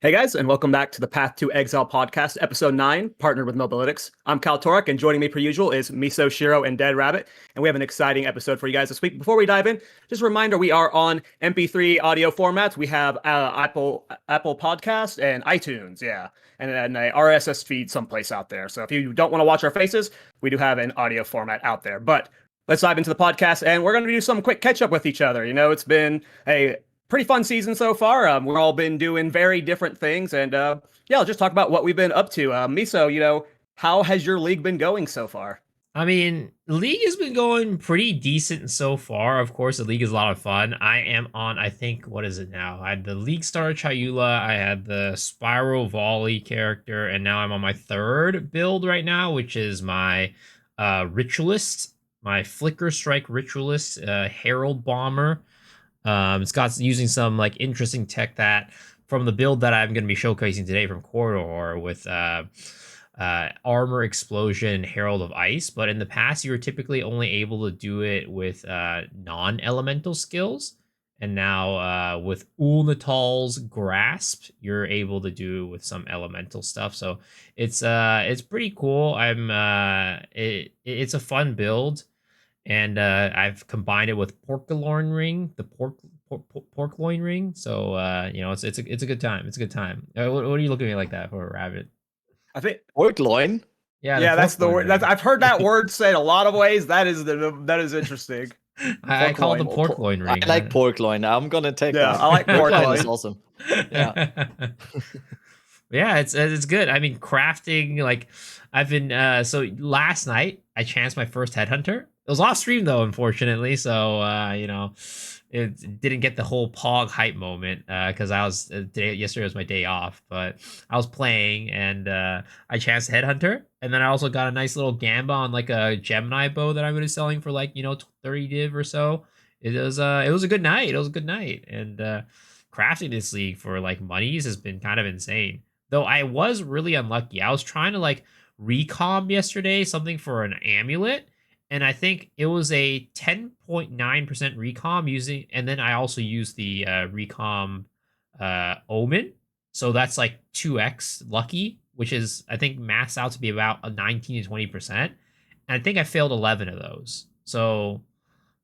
Hey guys, and welcome back to the Path to Exile podcast, episode 9, partnered with Mobalytics. I'm Cal Torek, and joining me per usual is Miso, Shiro, and Dead Rabbit. And we have an exciting episode for you guys this week. Before we dive in, just a reminder, we are on MP3 audio formats. We have Apple Podcast and iTunes, yeah, and a RSS feed someplace out there. So if you don't want to watch our faces, we do have an audio format out there. But let's dive into the podcast, and we're going to do some quick catch up with each other. You know, it's been a pretty fun season so far. We've all been doing very different things, and yeah, I'll just talk about what we've been up to. Miso, how has your league been going so far? I mean, the league has been going pretty decent so far. Of course, the league is a lot of fun. I am on, I think, what is it now? I had the League Star Chayula, I had the Spiral Volley character, and now I'm on my third build right now, which is my Ritualist, my Flicker Strike Ritualist, Herald Bomber. It's got using some like interesting tech that from the build that I'm going to be showcasing today from Corridor with Armor Explosion, Herald of Ice. But in the past, you were typically only able to do it with non-elemental skills. And now with Ulnatal's Grasp, you're able to do with some elemental stuff. So it's pretty cool. It's a fun build. And I've combined it with Porkalorn Ring, the pork loin ring. So it's a good time. It's a good time. What are you looking at me like that for a rabbit? I think Pork loin. Yeah, that's the word. I've heard that word said a lot of ways. That is interesting. I call it the pork loin ring. I like pork loin. I'm gonna take that. I like pork loin. It's awesome. Yeah. Yeah, it's good. I mean, crafting, like I've been so last night I chanced my first headhunter. It was off stream though, unfortunately. So it didn't get the whole Pog hype moment because I was yesterday was my day off, but I was playing and I chanced Headhunter, and then I also got a nice little Gamba on like a Gemini bow that I'm going to be selling for like 30 div or so. It was a good night. It was a good night, and crafting this league for like monies has been kind of insane. Though I was really unlucky. I was trying to like recom yesterday something for an amulet, and I think it was a 10.9% recom using, and then I also used the recom omen. So that's like 2x lucky, which is I think maths out to be about a 19 to 20%. And I think I failed 11 of those. So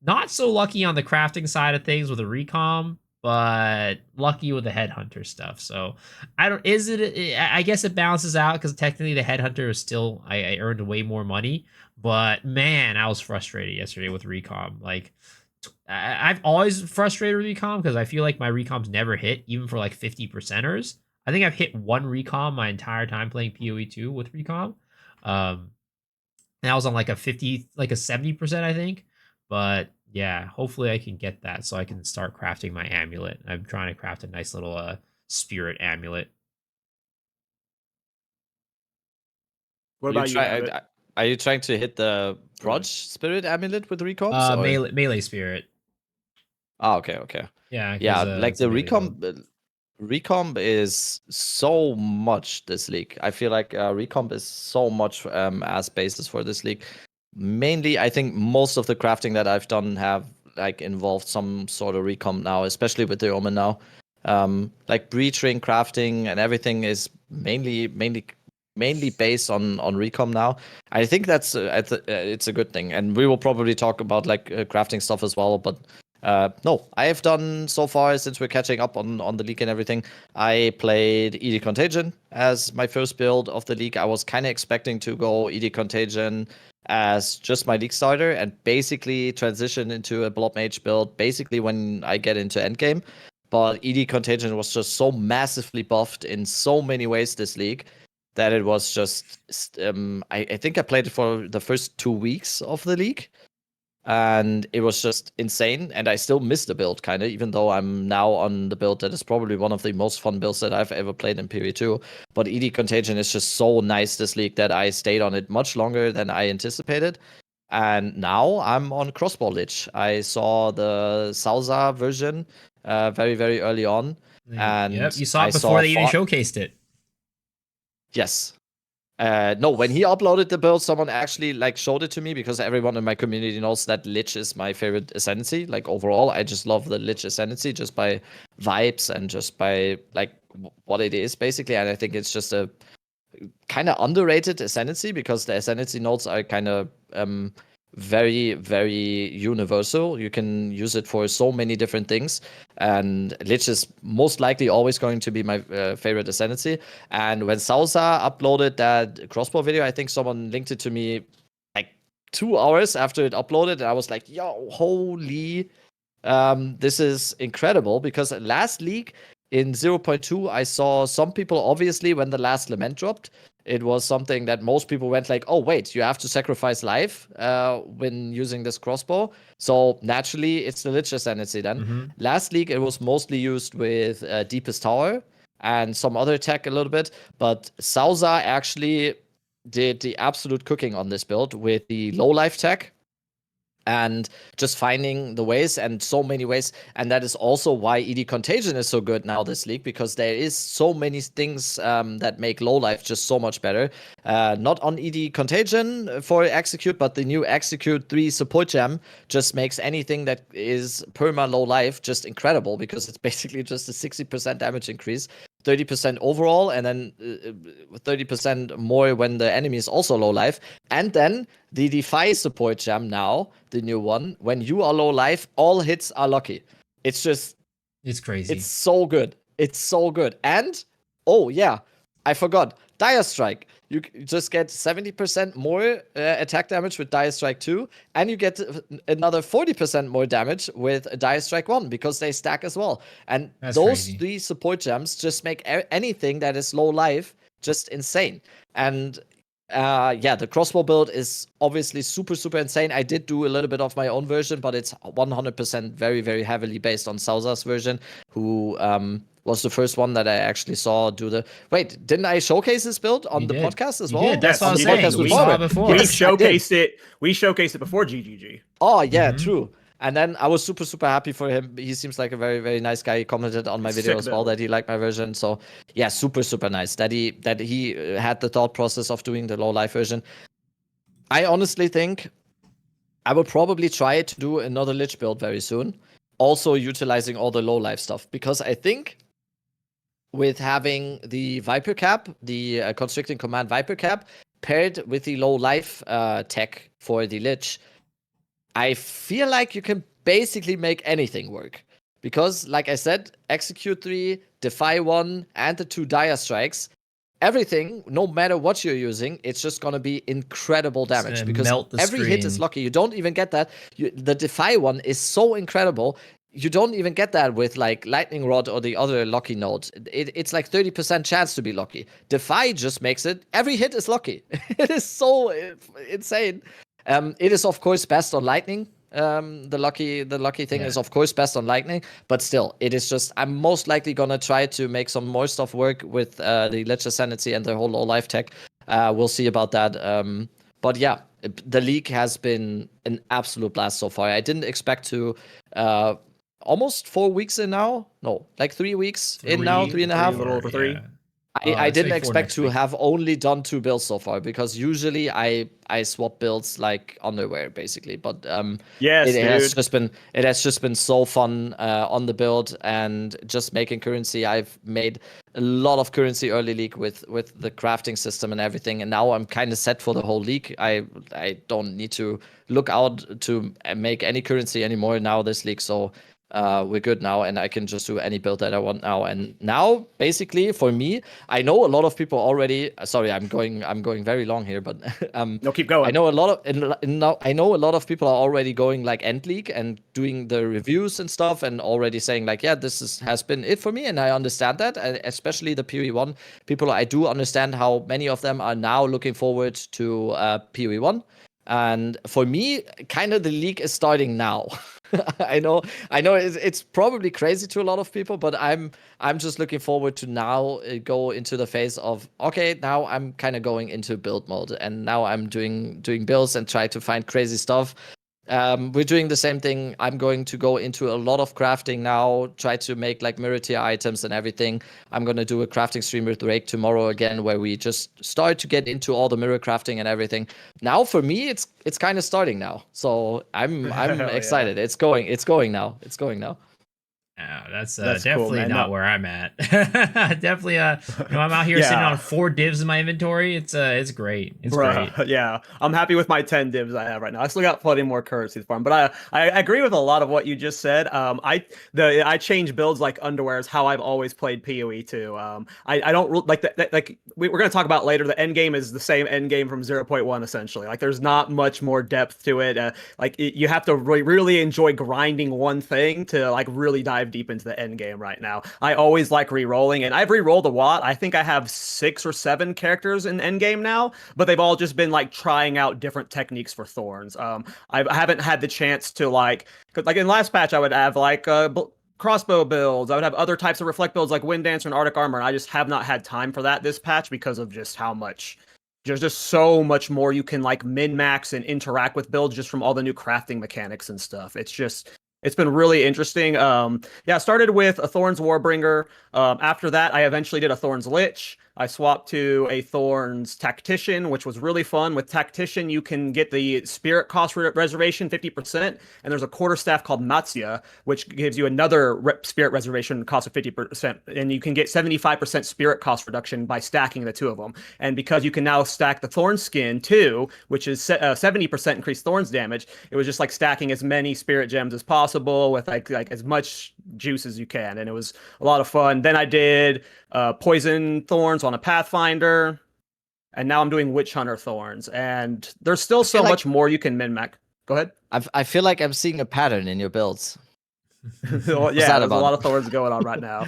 not so lucky on the crafting side of things with a recom, but lucky with the headhunter stuff. So I guess it balances out because technically the headhunter is still, I earned way more money, but man, I was frustrated yesterday with recom. Like I've always frustrated with recom because I feel like my recoms never hit, even for like 50%ers. I think I've hit one recom my entire time playing PoE 2 with recom. And I was on like a 50, like a 70%, I think. But yeah, hopefully I can get that so I can start crafting my amulet. I'm trying to craft a nice little spirit amulet. What about you? Are you trying to hit the Proj spirit amulet with recoms? Melee spirit. Oh, okay. Yeah, like the recomp is so much this league. I feel like recomp is so much as basis for this league. Mainly, I think most of the crafting that I've done have like involved some sort of recomp now, especially with the Omen now. Like breach ring crafting and everything is mainly based on recomp now. I think that's it's a good thing, and we will probably talk about like crafting stuff as well. But no, I have done so far since we're catching up on the league and everything. I played ED Contagion as my first build of the league. I was kind of expecting to go ED Contagion as just my league starter and basically transition into a Blood Mage build basically when I get into Endgame. But ED Contagion was just so massively buffed in so many ways this league that it was just I think I played it for the first 2 weeks of the league, and it was just insane. And I still miss the build kind of, even though I'm now on the build that is probably one of the most fun builds that I've ever played in PoE 2. But ED Contagion is just so nice this league that I stayed on it much longer than I anticipated. And now I'm on Crossbow Lich. I saw the Sauza version very, very early on. And yep, you saw it before they even showcased it. Yes. No, when he uploaded the build, someone actually like showed it to me because everyone in my community knows that Lich is my favorite ascendancy. Like overall, I just love the Lich ascendancy just by vibes and just by like what it is basically. And I think it's just a kind of underrated ascendancy because the ascendancy nodes are kind of very, very universal. You can use it for so many different things, and Lich is most likely always going to be my favorite ascendancy. And when Sausa uploaded that crossbow video, I think someone linked it to me like 2 hours after it uploaded, and I was like, yo, holy, this is incredible. Because last league in 0.2, I saw some people, obviously, when the last lament dropped, it was something that most people went like, oh, wait, you have to sacrifice life when using this crossbow. So naturally, it's the Lich ascendancy then. Mm-hmm. Last league, it was mostly used with Deepest Tower and some other tech a little bit. But Sausa actually did the absolute cooking on this build with the low life tech. And just finding the ways, and so many ways. And that is also why ED Contagion is so good now this league, because there is so many things that make low life just so much better. Not on ED Contagion for Execute, but the new Execute 3 support gem just makes anything that is perma low life just incredible, because it's basically just a 60% damage increase. 30% overall, and then 30% more when the enemy is also low life. And then the Defy support gem now, the new one, when you are low life, all hits are lucky. It's crazy. It's so good. It's so good. And, oh yeah, I forgot. Dire Strike. You just get 70% more attack damage with Dire Strike 2, and you get another 40% more damage with Dire Strike 1 because they stack as well. And That's those crazy. 3 support gems just make anything that is low life just insane. And yeah, the crossbow build is obviously super, super insane. I did do a little bit of my own version, but it's 100% very, very heavily based on Sausa's version, who was the first one that I actually saw do the... Wait, didn't I showcase this build on the podcast as well? That's what I was on saying. podcast We saw it before. We showcased it. We showcased it before GGG. Oh, yeah, true. And then I was super, super happy for him. He seems like a very, very nice guy. He commented on my video as well that he liked my version. So yeah, super, super nice that he had the thought process of doing the low life version. I honestly think I will probably try to do another Lich build very soon, also utilizing all the low life stuff, because I think with having the Viper cap, the Constricting Command Viper cap, paired with the low life tech for the Lich, I feel like you can basically make anything work. Because, like I said, Execute 3, Defy 1, and the 2 Dire Strikes, everything, no matter what you're using, it's just going to be incredible damage. Because every hit is lucky. You don't even get that. The Defy one is so incredible. You don't even get that with like Lightning Rod or the other lucky nodes. It's like 30% chance to be lucky. Defy just makes it, every hit is lucky. It is so insane. It is of course best on lightning. The lucky thing is of course best on lightning, but still, it is just, I'm most likely gonna try to make some more stuff work with the Lich Ascendancy and the whole low life tech. We'll see about that. But yeah, the league has been an absolute blast so far. I didn't expect to almost 4 weeks in now. No, like 3 weeks in now, 3.5. A little over 3. Yeah. I didn't expect to have only done 2 builds so far, because usually I swap builds like underwear basically. But yes, it has just been so fun on the build and just making currency. I've made a lot of currency early league with the crafting system and everything, and now I'm kind of set for the whole league. I don't need to look out to make any currency anymore now this league. So we're good now, and I can just do any build that I want now. And now, basically, for me, I know a lot of people already. Sorry, I'm going very long here, but no, keep going. I know a lot of people are already going like end league and doing the reviews and stuff, and already saying like, yeah, this has been it for me, and I understand that. And especially the POE1 people, I do understand how many of them are now looking forward to POE1. And for me, kind of the league is starting now. I know it's probably crazy to a lot of people, but I'm just looking forward to now go into the phase of, okay, now I'm kind of going into build mode, and now I'm doing builds and try to find crazy stuff. We're doing the same thing. I'm going to go into a lot of crafting now, try to make like mirror tier items and everything. I'm going to do a crafting stream with Rake tomorrow again, where we just start to get into all the mirror crafting and everything. Now for me, it's kind of starting now. So I'm excited. Yeah. It's going now. Oh, that's definitely cool, not where I'm at. Definitely, I'm out here sitting on 4 divs in my inventory. It's great. It's great. Yeah, I'm happy with my 10 divs I have right now. I still got plenty more currency to farm, but I agree with a lot of what you just said. I change builds like underwear is how I've always played POE too. I don't like that. Like we're gonna talk about later. The end game is the same end game from 0.1 essentially. Like there's not much more depth to it. You have to really enjoy grinding one thing to like really dive deep into the end game right now. I always like re-rolling, and I've re-rolled a lot. I think I have 6 or 7 characters in end game now, but they've all just been like trying out different techniques for thorns. I haven't had the chance to like in last patch I would have like crossbow builds. I would have other types of reflect builds like Wind Dancer and Arctic Armor, and I just have not had time for that this patch because of just how much there's just so much more you can like min-max and interact with builds just from all the new crafting mechanics and stuff. It's been really interesting. I started with a Thorns Warbringer. After that, I eventually did a Thorns Lich. I swapped to a Thorns Tactician, which was really fun. With Tactician, you can get the Spirit cost reservation 50%, and there's a quarterstaff called Matsya, which gives you another Spirit reservation cost of 50%, and you can get 75% Spirit cost reduction by stacking the two of them. And because you can now stack the Thorn Skin too, which is 70% increased Thorns damage, it was just like stacking as many Spirit Gems as possible with like as much juice as you can, and it was a lot of fun. Then I did Poison Thorns on a Pathfinder, and now I'm doing Witch Hunter Thorns, and there's still so much more you can min-max. Go ahead. I feel like I'm seeing a pattern in your builds. Well, yeah, there's a lot of Thorns going on right now.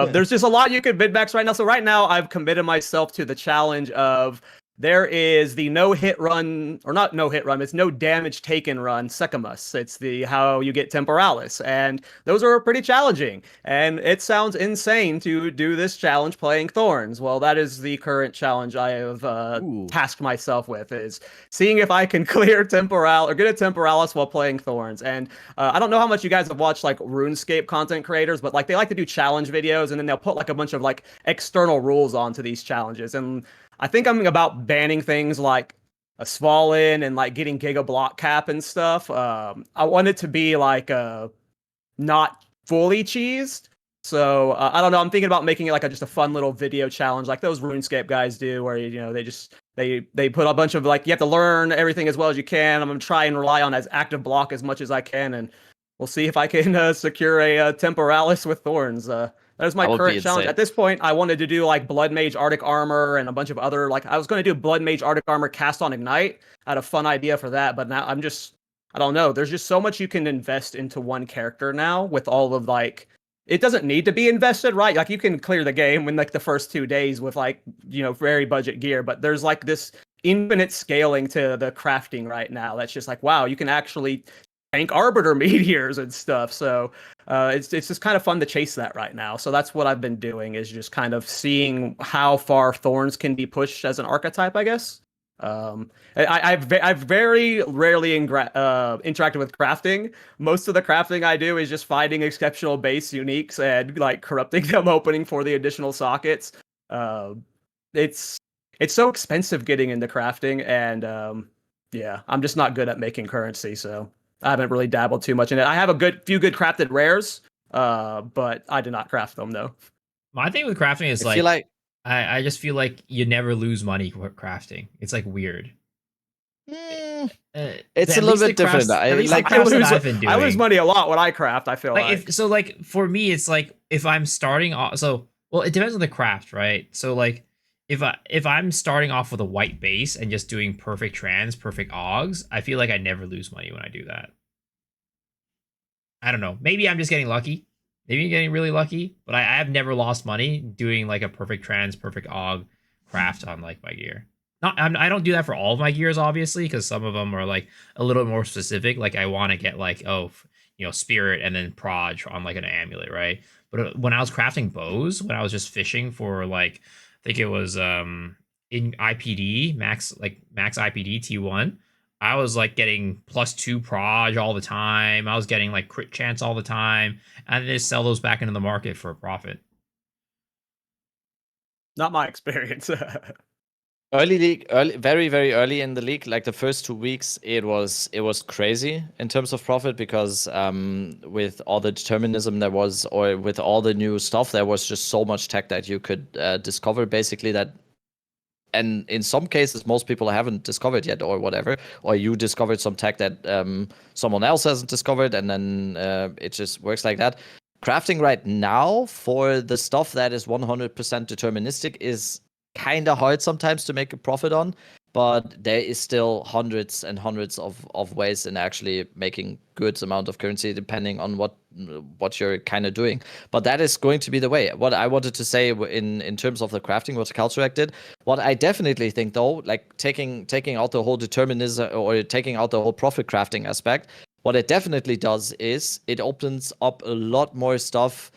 There's just a lot you can min-max right now. So right now I've committed myself to the challenge of there is the no-hit run, or not no-hit run, it's no damage taken run, Secamus. It's the how you get Temporalis, and those are pretty challenging. And it sounds insane to do this challenge playing Thorns. Well, that is the current challenge I have tasked myself with, is seeing if I can clear Temporal, or get a Temporalis while playing Thorns. And I don't know how much you guys have watched like RuneScape content creators, but like they like to do challenge videos, and then they'll put like a bunch of like external rules onto these challenges. And I think I'm about banning things like a Svalin and like getting Giga Block Cap and stuff. I want it to be like not fully cheesed. So I don't know. I'm thinking about making it like just a fun little video challenge, like those RuneScape guys do, where they put a bunch of like you have to learn everything as well as you can. I'm gonna try and rely on as active block as much as I can, and we'll see if I can secure a Temporalis with Thorns. That is my current challenge. At this point, I wanted to do like Blood Mage Arctic Armor and a bunch of other, like I was going to do Blood Mage Arctic Armor cast on Ignite. I had a fun idea for that, but now I don't know. There's just so much you can invest into one character now with all of like, it doesn't need to be invested, right? Like you can clear the game in like the first 2 days with like, very budget gear, but there's like this infinite scaling to the crafting right now. That's just like, wow, you can actually tank Arbiter meteors and stuff. So it's just kind of fun to chase that right now. So that's what I've been doing, is just kind of seeing how far Thorns can be pushed as an archetype, I guess. I've very rarely interacted with crafting. Most of the crafting I do is just finding exceptional base uniques and like corrupting them, opening for the additional sockets. It's so expensive getting into crafting, and I'm just not good at making currency, so I haven't really dabbled too much in it. I have a few good crafted rares, but I do not craft them though. My thing with crafting is I just feel like you never lose money crafting. It's like weird. It's a little bit different. I lose money a lot when I craft. I feel like for me, it's like if I'm starting off. So it depends on the craft, right? So like if I'm starting off with a white base and just doing perfect trans, perfect augs, I feel like I never lose money when I do that. I don't know. Maybe I'm just getting lucky. Maybe I'm getting really lucky, but I have never lost money doing like a perfect trans, perfect aug craft on like my gear. I don't do that for all of my gears, obviously, because some of them are like a little more specific. Like I want to get like, spirit and then proj on like an amulet, right? But when I was crafting bows, when I was just fishing for like, I think it was in IPD, max IPD T1, I was like getting +2 proj all the time. I was getting like crit chance all the time, and they just sell those back into the market for a profit. Not my experience. Early league, very very early in the league, like the first 2 weeks, it was crazy in terms of profit because with all the determinism there was, or with all the new stuff, there was just so much tech that you could discover basically that. And in some cases, most people haven't discovered yet, or whatever, or you discovered some tech that someone else hasn't discovered, and then it just works like that. Crafting right now for the stuff that is 100% deterministic is kind of hard sometimes to make a profit on, but there is still hundreds and hundreds of ways in actually making good amount of currency depending on what you're kind of doing. But that is going to be the way. What I wanted to say in terms of the crafting, what Kalturek did, what I definitely think though, like taking out the whole determinism or taking out the whole profit crafting aspect, what it definitely does is it opens up a lot more stuff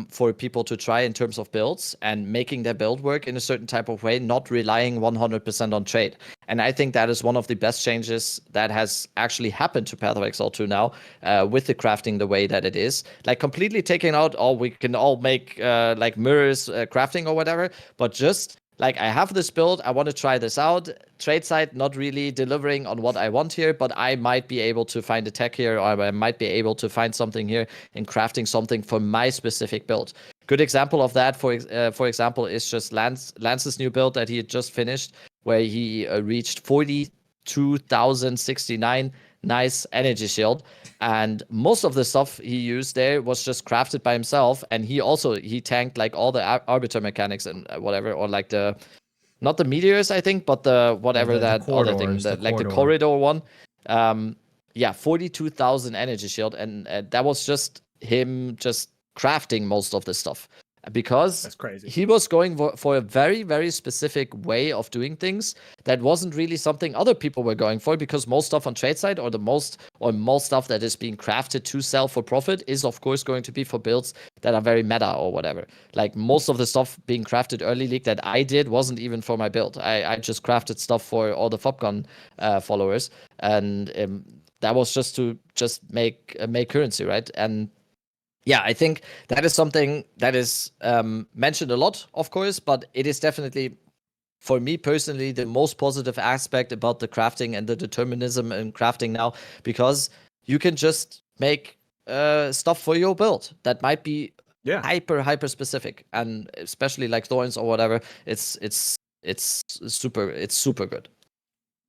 for people to try in terms of builds and making their build work in a certain type of way, not relying 100% on trade. And I think that is one of the best changes that has actually happened to Path of Exile 2 now, with the crafting the way that it is. Like completely taking out we can all make like mirrors crafting or whatever, but just like, I have this build, I want to try this out. Trade side not really delivering on what I want here, but I might be able to find a tech here, or I might be able to find something here in crafting something for my specific build. Good example of that, for example, is just Lance's new build that he had just finished, where he reached 42,069 nice energy shield, and most of the stuff he used there was just crafted by himself, and he tanked like all the arbiter mechanics and whatever, or like not the meteors, I think, but the whatever the other thing, the corridor one. 42,000 energy shield, and that was just him just crafting most of the stuff, because that's crazy. He was going for a very, very specific way of doing things that wasn't really something other people were going for, because most stuff on trade side, or most stuff that is being crafted to sell for profit, is of course going to be for builds that are very meta or whatever. Like most of the stuff being crafted early league that I did wasn't even for my build. I just crafted stuff for all the Fopgun followers, and that was just to make currency, right? And yeah, I think that is something that is mentioned a lot, of course, but it is definitely, for me personally, the most positive aspect about the crafting and the determinism in crafting now, because you can just make stuff for your build that might be hyper specific, and especially like thorns or whatever. It's super good.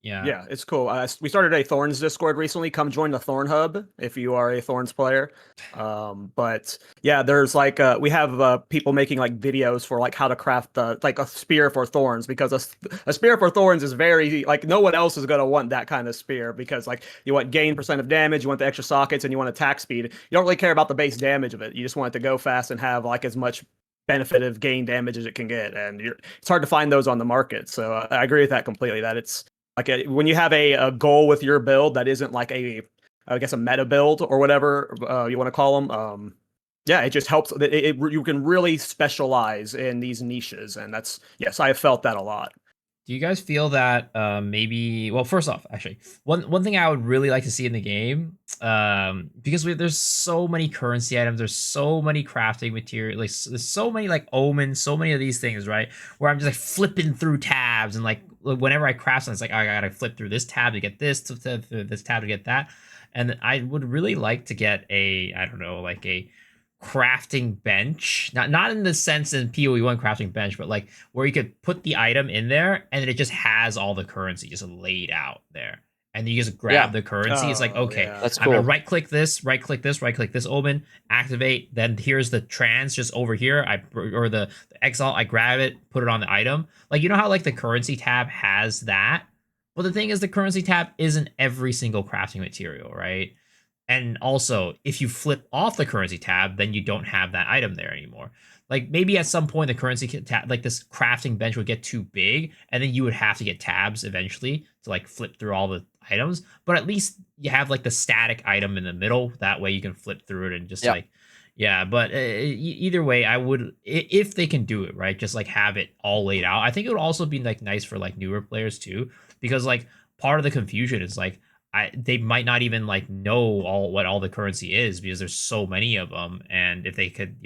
Yeah, it's cool. We started a Thorns Discord recently. Come join the Thorn Hub if you are a Thorns player. But yeah, there's like we have people making like videos for like how to craft like a spear for Thorns, because a spear for Thorns is very like, no one else is gonna want that kind of spear, because like you want gain % of damage, you want the extra sockets, and you want attack speed. You don't really care about the base damage of it. You just want it to go fast and have like as much benefit of gain damage as it can get, and it's hard to find those on the market. So I agree with that completely. That it's like when you have a goal with your build that isn't like I guess a meta build or whatever you want to call them. Yeah, it just helps. You can really specialize in these niches, and yes, I have felt that a lot. Do you guys feel that maybe? Well, first off, actually, one thing I would really like to see in the game, because there's so many currency items, there's so many crafting material, like there's so many like omens, so many of these things, right? Where I'm just like flipping through tabs, and like whenever I craft something, it's like, oh, I gotta flip through this tab to get this, to this tab to get that, and I would really like to get I don't know, like a crafting bench, not in the sense in POE 1 crafting bench, but like where you could put the item in there and then it just has all the currency just laid out there, and you just grab the currency. It's like, okay, that's cool. I'm gonna right click this omen, activate, then here's the trans just over here, or the exile, I grab it, put it on the item. Like, you know how like the currency tab has that, but the thing is, the currency tab isn't every single crafting material, right? And also, if you flip off the currency tab, then you don't have that item there anymore. Like, maybe at some point the currency tab, like this crafting bench, would get too big, and then you would have to get tabs eventually to like flip through all the items. But at least you have like the static item in the middle. That way you can flip through it and just like, yeah. But either way, I would, if they can do it right, just like have it all laid out. I think it would also be like nice for like newer players too, because like part of the confusion is like they might not even like know what all the currency is because there's so many of them. And if they could,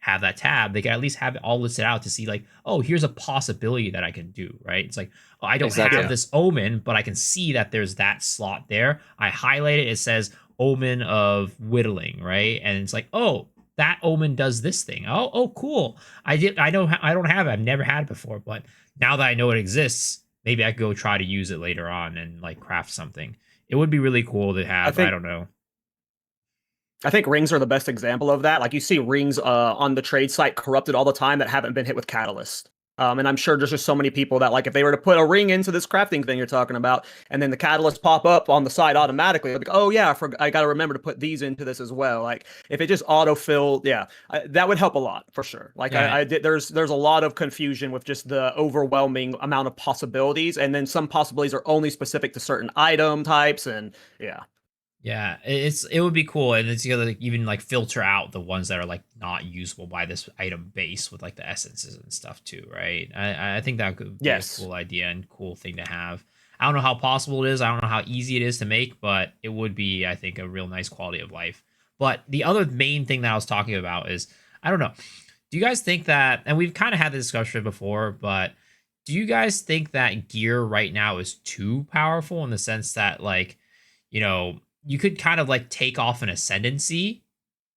have that tab, they could at least have it all listed out to see like, oh, here's a possibility that I can do, right? It's like, oh, I don't have this omen, but I can see that there's that slot there. I highlight it. It says omen of whittling, right? And it's like, oh, that omen does this thing. Oh, cool. I don't have it. I've never had it before, but now that I know it exists, maybe I could go try to use it later on and like craft something. It would be really cool to have. I don't know. I think rings are the best example of that. Like you see rings on the trade site corrupted all the time that haven't been hit with Catalyst. And I'm sure there's just so many people that like if they were to put a ring into this crafting thing you're talking about, and then the catalysts pop up on the side automatically, like, oh yeah, I got to remember to put these into this as well. Like if it just autofill, that would help a lot for sure. Like there's a lot of confusion with just the overwhelming amount of possibilities, and then some possibilities are only specific to certain item types, and yeah. Yeah, it would be cool, and it's gonna even like filter out the ones that are like not usable by this item base with like the essences and stuff too, right? I think that could be a cool idea and cool thing to have. I don't know how possible it is. I don't know how easy it is to make, but it would be, I think, a real nice quality of life. But the other main thing that I was talking about is, I don't know. Do you guys think that, and we've kind of had this discussion before, but do you guys think that gear right now is too powerful in the sense that like, you could kind of like take off an ascendancy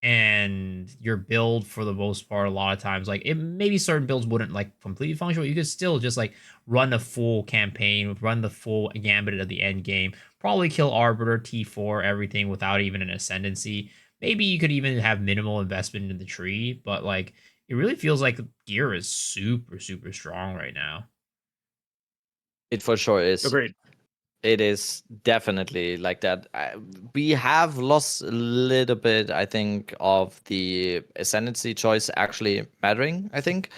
and your build for the most part, a lot of times, like maybe certain builds wouldn't like completely function, but you could still just like run the full campaign, run the full gambit of the end game, probably kill Arbiter, T4, everything without even an ascendancy. Maybe you could even have minimal investment in the tree, but like it really feels like gear is super, super strong right now. It for sure is. Agreed. It is definitely like that. We have lost a little bit, I think, of the ascendancy choice actually mattering. I think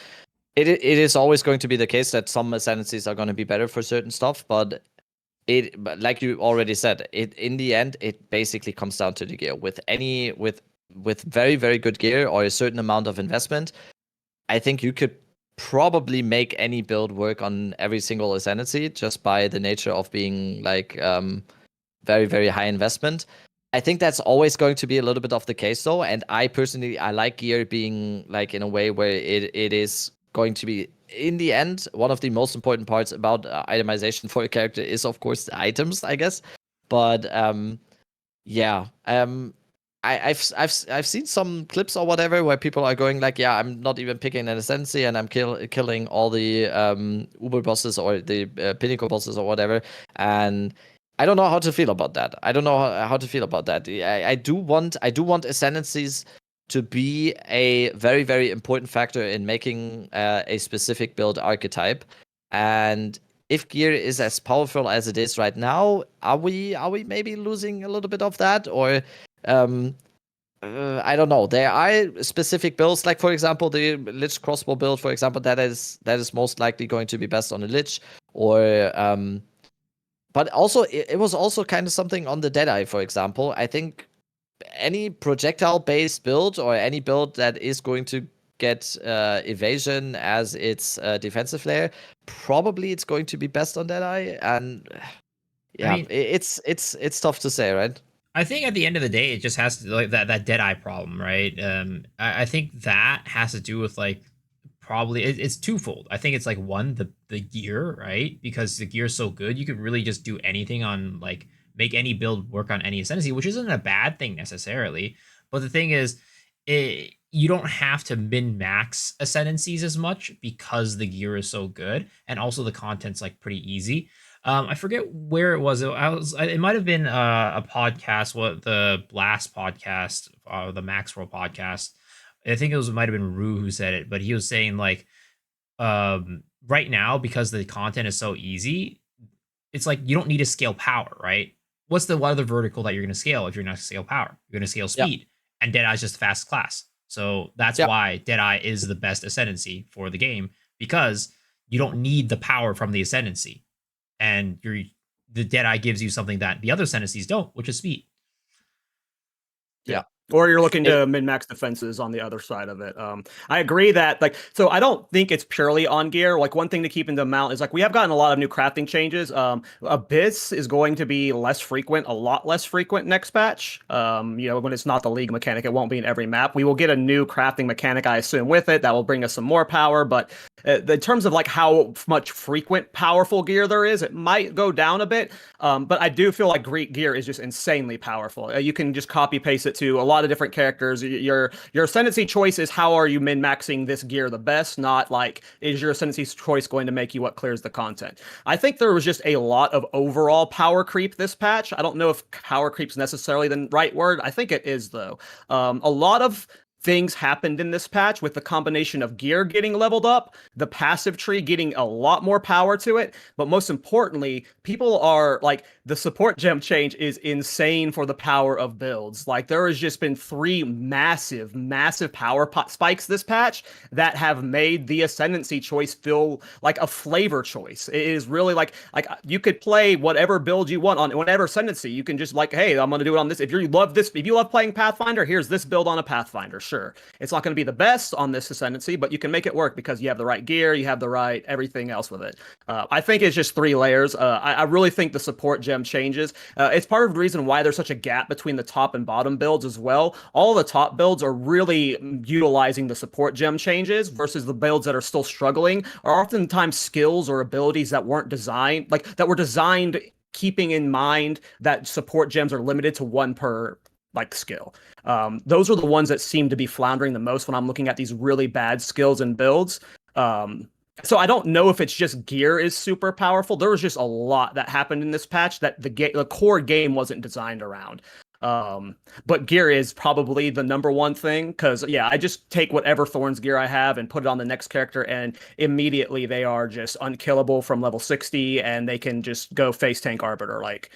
it is always going to be the case that some ascendancies are going to be better for certain stuff, but like you already said, in the end it basically comes down to the gear. With very, very good gear or a certain amount of investment, I think you could probably make any build work on every single ascendancy just by the nature of being like very, very high investment. I think that's always going to be a little bit of the case though, and I personally like gear being like in a way where it is going to be in the end one of the most important parts about itemization for a character is of course the items, I guess. But I've seen some clips or whatever where people are going like, yeah, I'm not even picking an ascendancy and I'm killing all the Uber bosses or the pinnacle bosses or whatever, and I don't know how to feel about that. I don't know how to feel about that. I do want ascendancies to be a very, very important factor in making a specific build archetype, and if gear is as powerful as it is right now, are we maybe losing a little bit of that? Or I don't know. There are specific builds, like for example, the Lich crossbow build, for example, that is most likely going to be best on a Lich. Or but also it was also kind of something on the Deadeye, for example. I think any projectile-based build or any build that is going to get evasion as its defensive layer, probably it's going to be best on Deadeye. And yeah, I mean, it's tough to say, right? I think at the end of the day, it just has to like that Deadeye problem, right? I think that has to do with like probably it's twofold. I think it's like one, the gear, right? Because the gear is so good, you could really just do anything on like make any build work on any ascendancy, which isn't a bad thing necessarily. But the thing is, you don't have to min-max ascendancies as much because the gear is so good, and also the content's like pretty easy. I forget where it was. It might have been a podcast, the Blast podcast, the Maxwell podcast. I think it might have been Rue who said it, but he was saying like, right now, because the content is so easy, it's like you don't need to scale power, right? What's the other vertical that you're going to scale if you're not going to scale power? You're going to scale speed, and Deadeye's just fast class. So that's why Deadeye is the best ascendancy for the game, because you don't need the power from the ascendancy. And the Deadeye gives you something that the other ascendancies don't, which is speed. Yeah, Or you're looking to min-max defenses on the other side of it. I agree that, like, so I don't think it's purely on gear. Like, one thing to keep in the amount is, like, we have gotten a lot of new crafting changes. Abyss is going to be less frequent, a lot less frequent next patch. When it's not the league mechanic, it won't be in every map. We will get a new crafting mechanic, I assume, with it. That will bring us some more power. But in terms of, like, how much frequent powerful gear there is, it might go down a bit. But I do feel like Greek gear is just insanely powerful. You can just copy paste it to a lot of different characters. Your ascendancy choice is how are you min-maxing this gear the best, not like is your ascendancy choice going to make you what clears the content. I think there was just a lot of overall power creep this patch. I don't know if power creep's necessarily the right word. I think it is, though. A lot of things happened in this patch with the combination of gear getting leveled up, the passive tree getting a lot more power to it, but most importantly, people are like, the support gem change is insane for the power of builds. Like, there has just been 3 massive power spikes this patch that have made the ascendancy choice feel like a flavor choice. It is really like you could play whatever build you want on whatever ascendancy. You can just like, hey, I'm going to do it on this. If you love playing Pathfinder, here's this build on a Pathfinder. Sure, it's not going to be the best on this ascendancy, but you can make it work because you have the right gear, you have the right everything else with it. I think it's just 3 layers. I really think the support gem changes. It's part of the reason why there's such a gap between the top and bottom builds as well. All the top builds are really utilizing the support gem changes versus the builds that are still struggling are oftentimes skills or abilities that weren't designed, like that were designed keeping in mind that support gems are limited to 1 per like skill. Those are the ones that seem to be floundering the most when I'm looking at these really bad skills and builds. So I don't know if it's just gear is super powerful. There was just a lot that happened in this patch that the core game wasn't designed around. But gear is probably the number one thing, because yeah, I just take whatever Thorns gear I have and put it on the next character, and immediately they are just unkillable from level 60, and they can just go face tank arbiter. Like,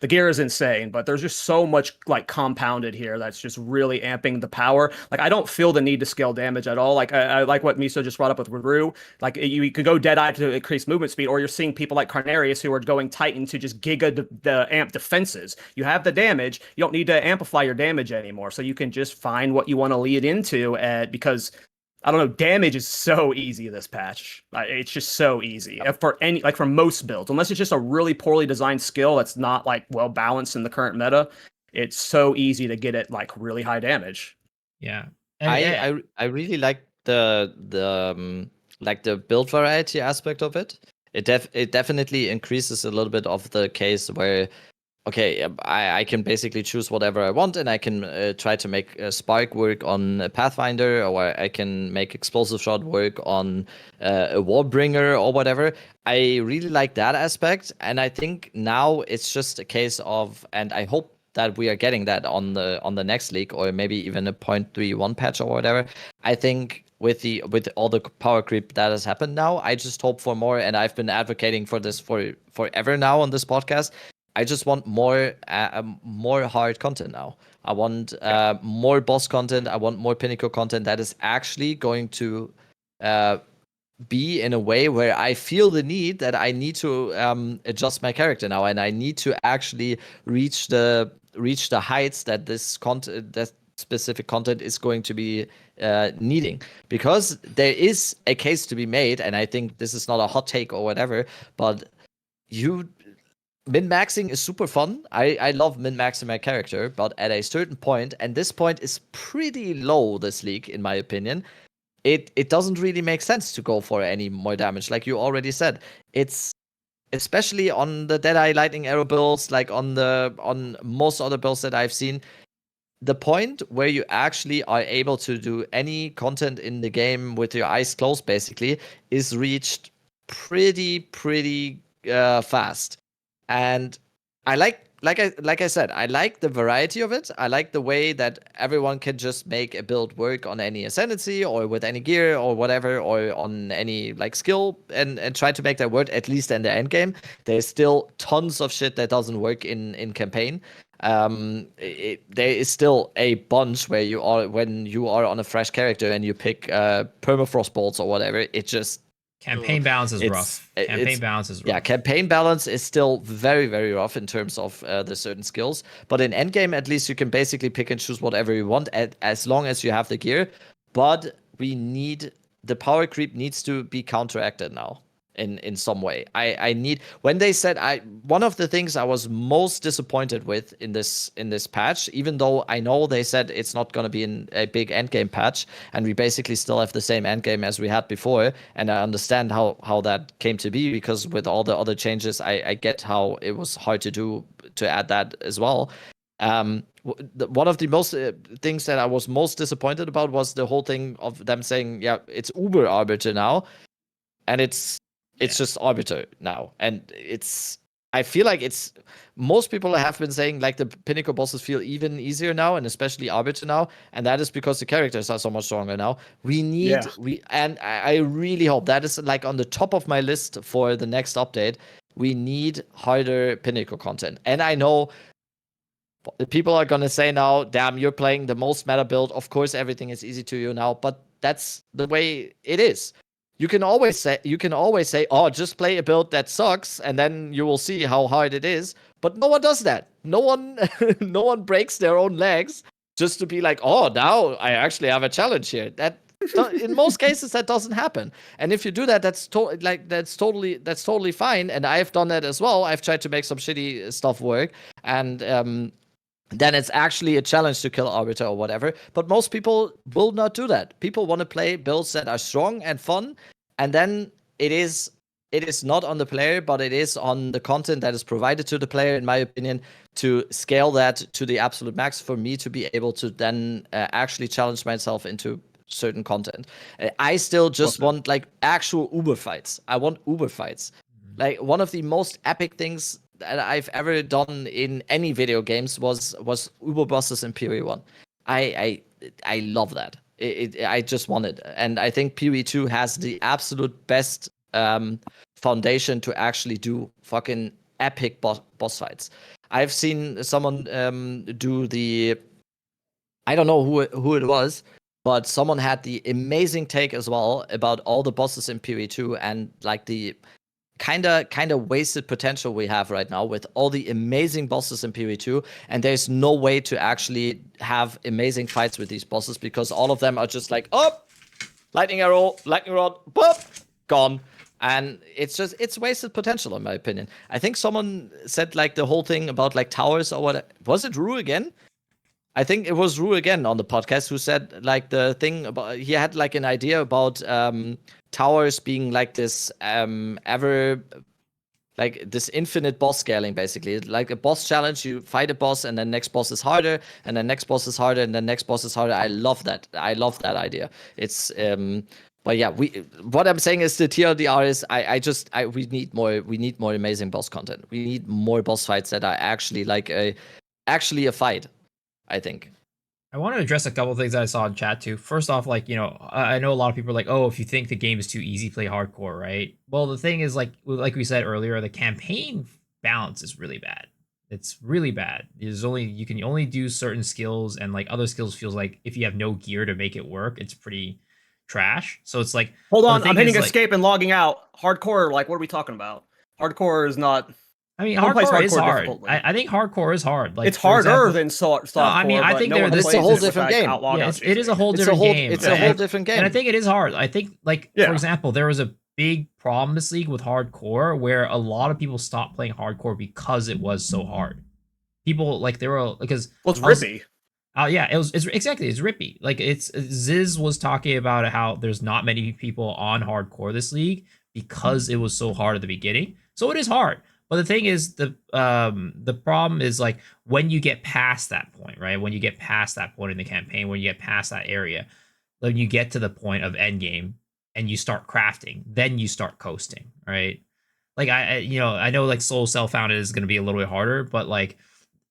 the gear is insane, but there's just so much like compounded here that's just really amping the power. Like, I don't feel the need to scale damage at all. Like, I like what Miso just brought up with Ruru. Like, you could go Deadeye to increase movement speed, or you're seeing people like Carnarius who are going Titan to just giga the amp defenses. You have the damage. You don't need to amplify your damage anymore. So you can just find what you want to lead into, because I don't know, damage is so easy this patch. It's just so easy for most builds, unless it's just a really poorly designed skill that's not like well balanced in the current meta. It's so easy to get it like really high damage. Yeah, I really like the build variety aspect of it. It definitely increases a little bit of the case where, okay, I can basically choose whatever I want, and I can try to make Spark work on Pathfinder, or I can make Explosive Shot work on a Warbringer or whatever. I really like that aspect, and I think now it's just a case of, and I hope that we are getting that on the next league, or maybe even a 0.31 patch or whatever. I think with all the power creep that has happened now, I just hope for more, and I've been advocating for this for forever now on this podcast. I just want more hard content now. I want more boss content. I want more pinnacle content that is actually going to be in a way where I feel the need that I need to adjust my character now, and I need to actually reach the heights that that specific content is going to be needing, because there is a case to be made, and I think this is not a hot take or whatever, but min-maxing is super fun. I love min-maxing my character, but at a certain point, and this point is pretty low this league, in my opinion, it doesn't really make sense to go for any more damage. Like you already said, it's especially on the Deadeye Lightning Arrow builds, like on most other builds that I've seen, the point where you actually are able to do any content in the game with your eyes closed, basically, is reached pretty fast. And I like I said, I like the variety of it. I like the way that everyone can just make a build work on any ascendancy or with any gear or whatever, or on any like skill, and try to make that work, at least in the end game. There's still tons of shit that doesn't work in campaign. There is still a bunch where when you are on a fresh character and you pick permafrost bolts or whatever, it just Campaign balance is rough. Campaign balance is rough. Yeah, campaign balance is still very, very rough in terms of the certain skills. But in endgame, at least you can basically pick and choose whatever you want as long as you have the gear. But the power creep needs to be counteracted now in some way. I need, when they said, one of the things I was most disappointed with in this patch, even though I know they said it's not going to be a big endgame patch, and we basically still have the same endgame as we had before, and I understand how that came to be, because with all the other changes, I get how it was hard to add that as well. One of the most things that I was most disappointed about was the whole thing of them saying, yeah, it's Uber Arbiter now, and it's just Arbiter now, and I feel like most people have been saying like the Pinnacle bosses feel even easier now, and especially Arbiter now, and that is because the characters are so much stronger now. And I really hope that is like on the top of my list for the next update. We need harder Pinnacle content, and I know people are gonna say now, damn, you're playing the most meta build. Of course, everything is easy to you now, but that's the way it is. You can always say, oh, just play a build that sucks, and then you will see how hard it is. But no one does that. No one breaks their own legs just to be like, oh, now I actually have a challenge here. That in most cases that doesn't happen. And if you do that, that's totally fine. And I've done that as well. I've tried to make some shitty stuff work, and then it's actually a challenge to kill Arbiter or whatever. But most people will not do that. People want to play builds that are strong and fun, and then it is not on the player, but it is on the content that is provided to the player, in my opinion, to scale that to the absolute max for me to be able to then actually challenge myself into certain content. I still just want like actual Uber fights. I want Uber fights. Like one of the most epic things that I've ever done in any video games was Uber bosses in POE 1. I love that. I just want it. And I think POE 2 has the absolute best foundation to actually do fucking epic boss fights. I've seen someone do I don't know who it was, but someone had the amazing take as well about all the bosses in POE 2 and like the kind of wasted potential we have right now with all the amazing bosses in POE 2, and there's no way to actually have amazing fights with these bosses because all of them are just like, oh, lightning arrow, lightning rod, boop, gone. And it's wasted potential, in my opinion. I think someone said like the whole thing about like towers or what, was it Rue again? I think it was Rue again on the podcast who said like the thing about, he had like an idea about towers being like this this infinite boss scaling, basically. Like a boss challenge, you fight a boss and then next boss is harder and then next boss is harder and then next boss is harder. I love that idea. It's but yeah, what I'm saying is the TLDR is we need more amazing boss content. We need more boss fights that are actually like a fight, I think. I want to address a couple of things that I saw in chat too. First off, like, you know, I know a lot of people are like, oh, if you think the game is too easy, play hardcore, right? Well, the thing is, like we said earlier, the campaign balance is really bad. It's really bad. You can only do certain skills, and like other skills feels like if you have no gear to make it work, it's pretty trash. So it's like, hold on, I'm hitting escape and logging out. Hardcore, like, what are we talking about? Hardcore is not. I mean, hardcore is hard. I think hardcore is hard. Like, it's harder than softcore. No, I mean, I think it's a whole different game. Yeah, it is a whole different game. It's a whole different game. And I think it is hard. I think, like, for example, there was a big problem this league with hardcore where a lot of people stopped playing hardcore because it was so hard. People, like, they were, because... Well, it's rippy. Yeah, it's rippy. Like, Ziz was talking about how there's not many people on hardcore this league because it was so hard at the beginning. So it is hard. But the thing is, the problem is, like, when you get past that point, right? When you get past that point in the campaign, when you get past that area, when you get to the point of endgame and you start crafting, then you start coasting, right? Like, I know like Soul Self-Founded is going to be a little bit harder, but like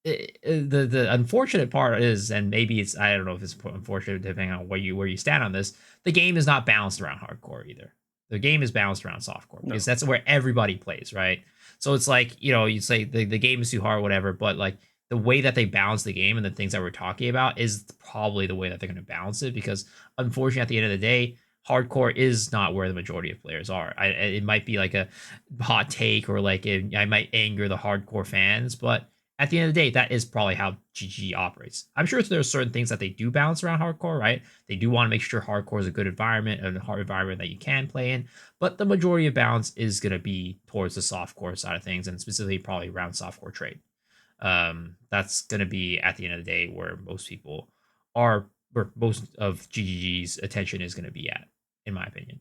the unfortunate part is, and maybe it's, I don't know if it's unfortunate depending on where you stand on this, the game is not balanced around hardcore either. The game is balanced around softcore because that's where everybody plays, right? So it's like, you know, you say the game is too hard, whatever, but like the way that they balance the game and the things that we're talking about is probably the way that they're going to balance it, because unfortunately at the end of the day, hardcore is not where the majority of players are. It might be like a hot take, or like I might anger the hardcore fans, but at the end of the day, that is probably how GG operates. I'm sure there are certain things that they do balance around hardcore, right? They do want to make sure hardcore is a good environment and a hard environment that you can play in, but the majority of balance is going to be towards the softcore side of things, and specifically probably around softcore trade. That's going to be, at the end of the day, where most people are, where most of GGG's attention is going to be at, in my opinion.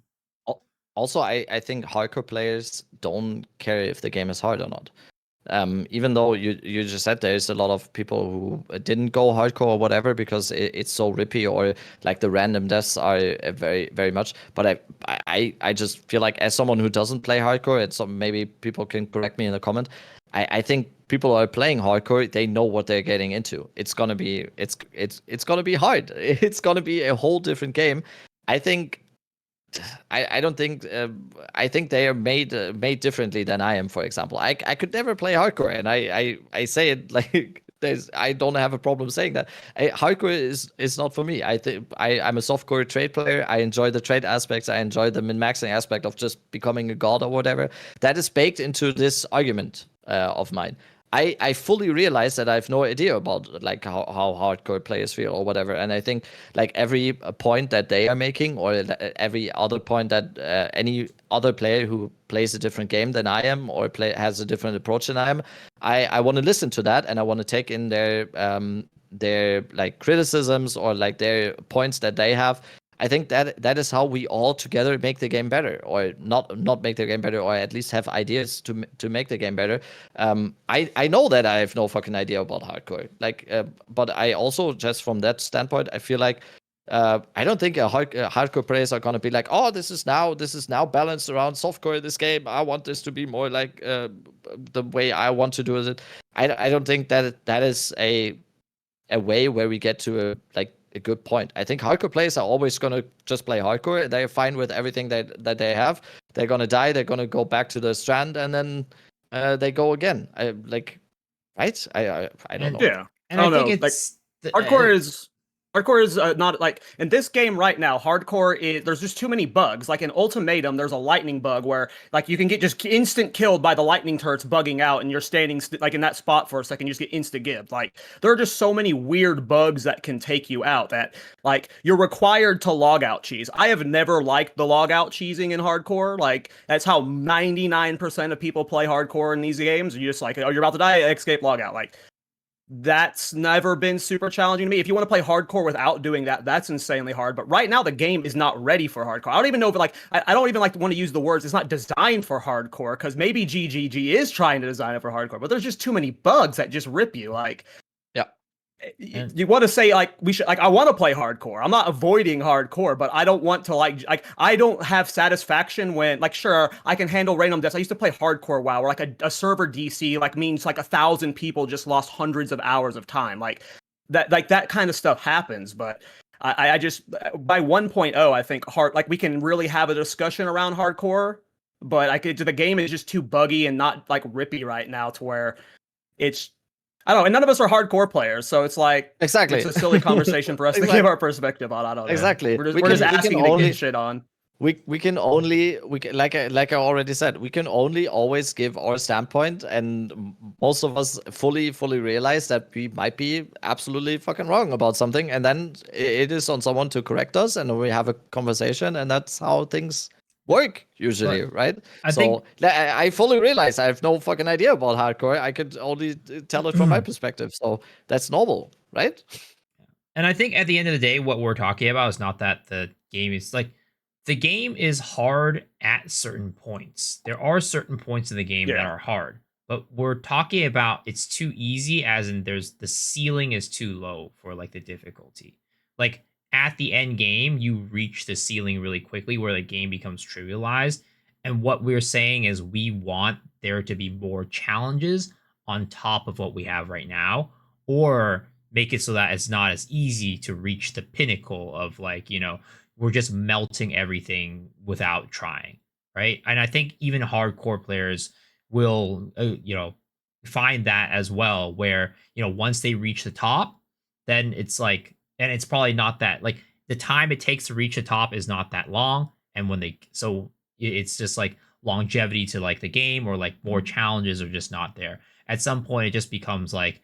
Also, I think hardcore players don't care if the game is hard or not. Even though you just said there's a lot of people who didn't go hardcore or whatever because it's so rippy, or like the random deaths are very, very much. But I just feel like, as someone who doesn't play hardcore, and some maybe people can correct me in the comment, I think people are playing hardcore, they know what they're getting into. It's gonna be gonna be hard. It's gonna be a whole different game. I think. I don't think I think they are made differently than I am. For example, I could never play hardcore, and I say it like I don't have a problem saying that. Hardcore is not for me. I think I'm a softcore trade player. I enjoy the trade aspects. I enjoy the min-maxing aspect of just becoming a god or whatever. That is baked into this argument of mine. I fully realize that I have no idea about like how hardcore players feel or whatever, and I think like every point that they are making, or every other point that any other player who plays a different game than I am, or has a different approach than I am, I want to listen to that, and I want to take in their like criticisms, or like their points that they have. I think that is how we all together make the game better, or not make the game better, or at least have ideas to make the game better. I know that I have no fucking idea about hardcore, like, but I also, just from that standpoint, I feel like I don't think hardcore players are gonna be like, oh, this is now balanced around softcore in this game. I want this to be more like the way I want to do it. I don't think that is a way where we get to a good point. I think hardcore players are always going to just play hardcore. They're fine with everything that they have. They're going to die. They're going to go back to the strand, and then they go again. I don't know. Yeah. And I think it's hardcore is not like in this game right now. Hardcore is, there's just too many bugs. Like in Ultimatum, there's a lightning bug where like you can get just instant killed by the lightning turrets bugging out, and you're standing like in that spot for a second, you just get insta gibbed. Like there are just so many weird bugs that can take you out that like you're required to log out cheese. I have never liked the log out cheesing in hardcore. Like that's how 99% of people play hardcore in these games. You just like, oh, you're about to die, escape, log out. Like that's never been super challenging to me. If you want to play hardcore without doing that, that's insanely hard. But right now, the game is not ready for hardcore. I don't even know if I don't even like to want to use the words. It's not designed for hardcore, because maybe GGG is trying to design it for hardcore, but there's just too many bugs that just rip you. Like, you want to say like we should, like I want to play hardcore. I'm not avoiding hardcore, but I don't want to like I don't have satisfaction when like sure I can handle random deaths. I used to play hardcore WoW where like a server DC like means like 1,000 people just lost hundreds of hours of time. Like that kind of stuff happens, but I just by 1.0 I think like we can really have a discussion around hardcore, but the game is just too buggy and not like rippy right now to where it's, I don't know, and none of us are hardcore players, so it's like exactly it's a silly conversation for us to give our perspective on. I don't know. Exactly. We're just asking to get shit on. We can only like I already said, we can only always give our standpoint, and most of us fully realize that we might be absolutely fucking wrong about something, and then it is on someone to correct us, and we have a conversation, and that's how things work usually, right? I fully realize I have no fucking idea about hardcore. I could only tell it from my perspective, so that's normal, right? And I think at the end of the day, what we're talking about is not that the game is like, the game is hard at certain points. There are certain points in the game that are hard, but we're talking about it's too easy, as in the ceiling is too low for like the difficulty. Like at the end game, you reach the ceiling really quickly where the game becomes trivialized. And what we're saying is we want there to be more challenges on top of what we have right now, or make it so that it's not as easy to reach the pinnacle of like, we're just melting everything without trying, right? And I think even hardcore players will, find that as well, where, once they reach the top, then it's like, and it's probably not that, like, the time it takes to reach the top is not that long, and it's just like longevity to like the game, or like more challenges are just not there. At some point, it just becomes like,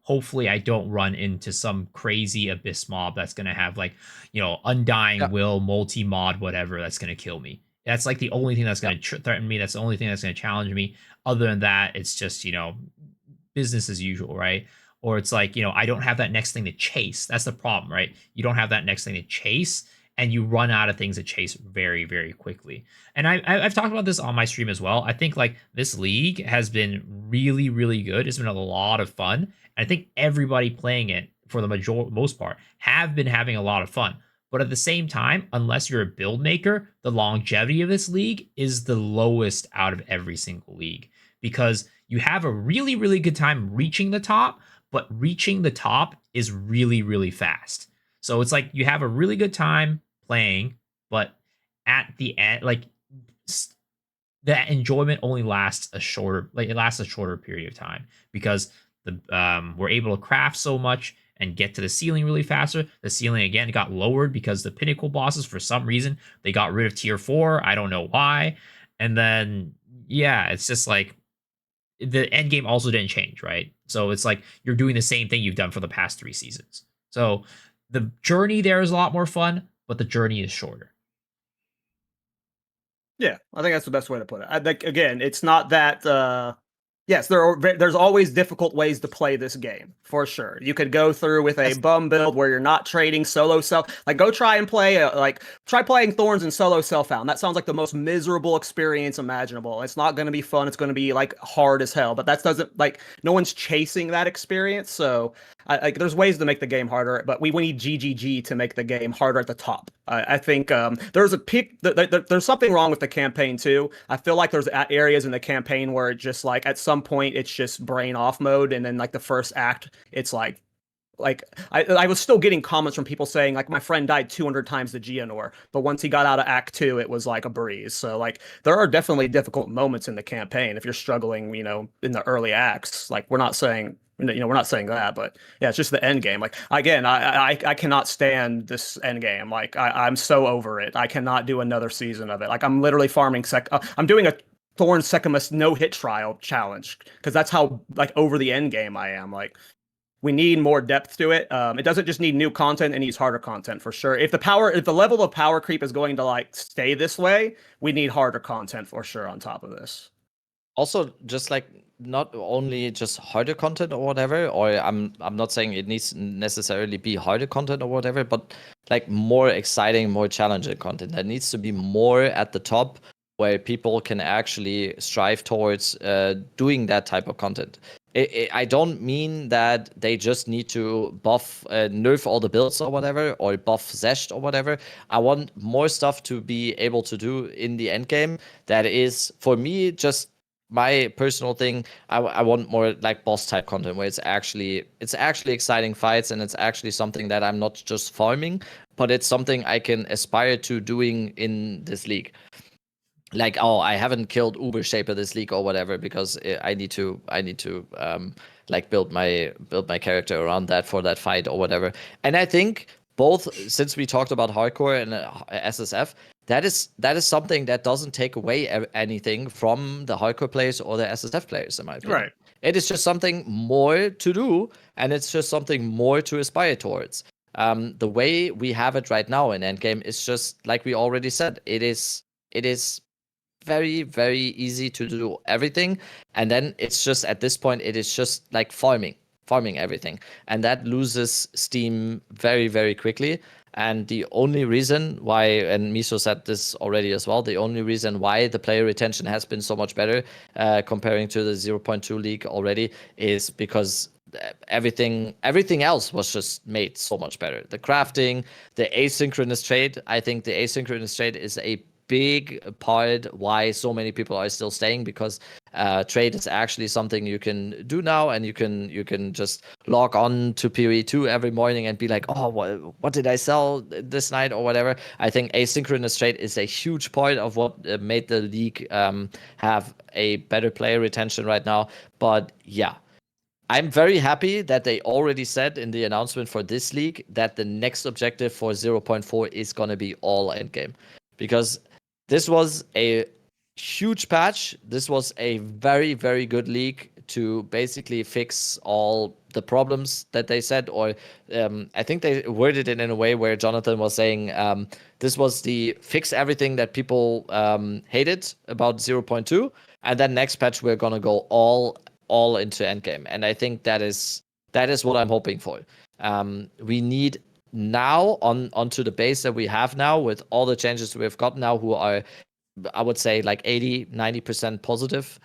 hopefully I don't run into some crazy abyss mob that's gonna have like, undying will, multi-mod, whatever, that's gonna kill me. That's like the only thing that's gonna threaten me. That's the only thing that's gonna challenge me. Other than that, it's just, business as usual, right? Or it's like, I don't have that next thing to chase. That's the problem, right? You don't have that next thing to chase, and you run out of things to chase very, very quickly. And I've talked about this on my stream as well. I think like this league has been really, really good. It's been a lot of fun. I think everybody playing it, for the most part, have been having a lot of fun. But at the same time, unless you're a build maker, the longevity of this league is the lowest out of every single league, because you have a really, really good time reaching the top, but reaching the top is really, really fast. So it's like you have a really good time playing, but at the end, like that enjoyment only lasts a shorter period of time, because we're able to craft so much and get to the ceiling really faster. The ceiling again got lowered because the pinnacle bosses, for some reason, they got rid of tier 4. I don't know why. And then it's just like the end game also didn't change, right? So it's like you're doing the same thing you've done for the past 3 seasons. So the journey there is a lot more fun, but the journey is shorter. Yeah, I think that's the best way to put it. I think, again, it's not that yes, there's always difficult ways to play this game, for sure. You could go through with a bum build where you're not trading solo self. Like, go try and play, try playing Thorns and solo self-found. That sounds like the most miserable experience imaginable. It's not going to be fun. It's going to be, like, hard as hell. But that doesn't, like, no one's chasing that experience. So, there's ways to make the game harder, but we need GGG to make the game harder at the top. I think there's a peak. There's something wrong with the campaign, too. I feel like there's areas in the campaign where it just, like, at some point it's just brain off mode, and then like the first act it's like I was still getting comments from people saying like my friend died 200 times to Geonor, but once he got out of act 2 it was like a breeze. So like there are definitely difficult moments in the campaign if you're struggling, in the early acts. Like we're not saying that, but yeah, it's just the end game. Like again, I cannot stand this end game. Like I'm so over it. I cannot do another season of it. Like I'm literally farming I'm doing a Thorn Secamus no-hit trial challenge, because that's how like over the end game I am. Like we need more depth to it. It doesn't just need new content, it needs harder content for sure. If the level of power creep is going to like stay this way, we need harder content for sure on top of this. Also, just like not only just harder content or whatever, or I'm not saying it needs to necessarily be harder content or whatever, but like more exciting, more challenging content. That needs to be more at the top, where people can actually strive towards doing that type of content. I don't mean that they just need to buff, nerf all the builds or whatever, or buff Zesht or whatever. I want more stuff to be able to do in the end game. That is, for me, just my personal thing. I want more like boss type content, where it's actually exciting fights, and it's actually something that I'm not just farming, but it's something I can aspire to doing in this league. Like, I haven't killed Uber Shaper this league or whatever, because I need to like build my character around that for that fight or whatever. And I think both, since we talked about hardcore and SSF, that is something that doesn't take away anything from the hardcore players or the SSF players, in my opinion. Right. It is just something more to do, and it's just something more to aspire towards. The way we have it right now in Endgame is just like we already said. It is very, very easy to do everything, and then it's just, at this point, it is just like farming everything, and that loses steam very, very quickly. And the only reason why, and Miso said this already as well, the only reason why the player retention has been so much better comparing to the 0.2 league already, is because everything else was just made so much better. The crafting, the asynchronous trade. I think the asynchronous trade is a big part why so many people are still staying, because trade is actually something you can do now, and you can just log on to POE 2 every morning and be like, oh, what did I sell this night or whatever. I think asynchronous trade is a huge part of what made the league have a better player retention right now. But yeah, I'm very happy that they already said in the announcement for this league that the next objective for 0.4 is going to be all endgame. Because this was a huge patch. This was a very, very good league to basically fix all the problems that they said. Or I think they worded it in a way where Jonathan was saying this was the fix everything that people hated about 0.2. And then next patch, we're going to go all into endgame. And I think that is what I'm hoping for. We need now onto the base that we have now with all the changes we've got now who are, I would say, like 80-90% positive.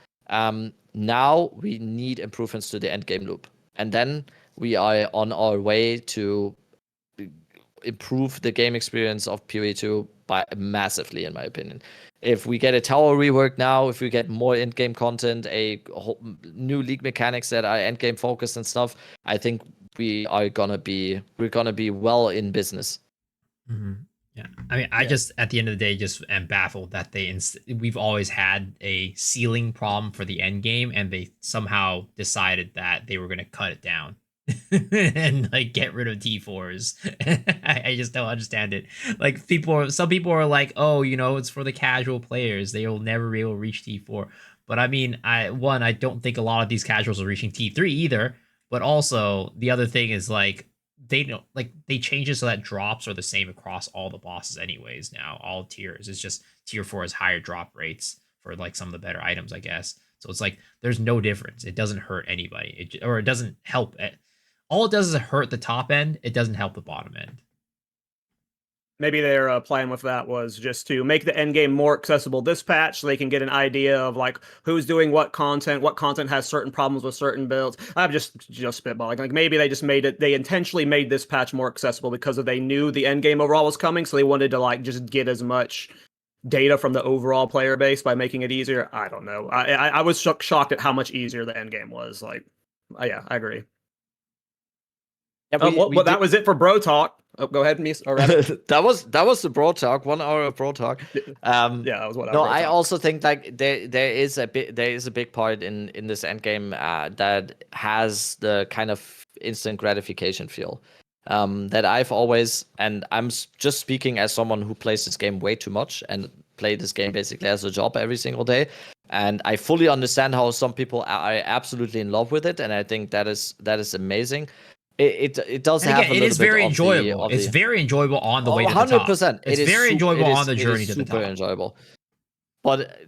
Now we need improvements to the endgame loop. And then we are on our way to improve the game experience of PoE 2 by massively, in my opinion. If we get a tower rework now, if we get more endgame content, new league mechanics that are endgame focused and stuff, I think we're gonna be well in business. Mm-hmm. Yeah, I mean, I just at the end of the day just am baffled that we've always had a ceiling problem for the end game, and they somehow decided that they were going to cut it down and like get rid of T4s. I just don't understand it. Like some people are like, oh, it's for the casual players. They will never be able to reach T4. But I mean, I don't think a lot of these casuals are reaching T3 either. But also the other thing is like, they change it so that drops are the same across all the bosses anyways now, all tiers. It's just tier 4 has higher drop rates for like some of the better items, I guess. So it's like there's no difference. It doesn't hurt anybody. It doesn't help it. All it does is hurt the top end. It doesn't help the bottom end. Maybe their plan with that was just to make the end game more accessible this patch so they can get an idea of like who's doing what content has certain problems with certain builds. I'm just spitballing. Like maybe they intentionally made this patch more accessible because they knew the end game overall was coming, so they wanted to like just get as much data from the overall player base by making it easier. I don't know. I was shocked at how much easier the end game was. Like, yeah, I agree. Yeah, that was it for Bro Talk. Oh, go ahead, Mies. that was the Bro Talk. 1 hour of Bro Talk. Yeah, that was what. No, I also think like there is a big part in this endgame that has the kind of instant gratification feel that I've always, and I'm just speaking as someone who plays this game way too much and play this game basically as a job every single day. And I fully understand how some people are absolutely in love with it, and I think that is amazing. It does have a little bit. It is very enjoyable. It's very enjoyable on the way to the top. 100%. It's very enjoyable on the journey to the top. Super enjoyable. But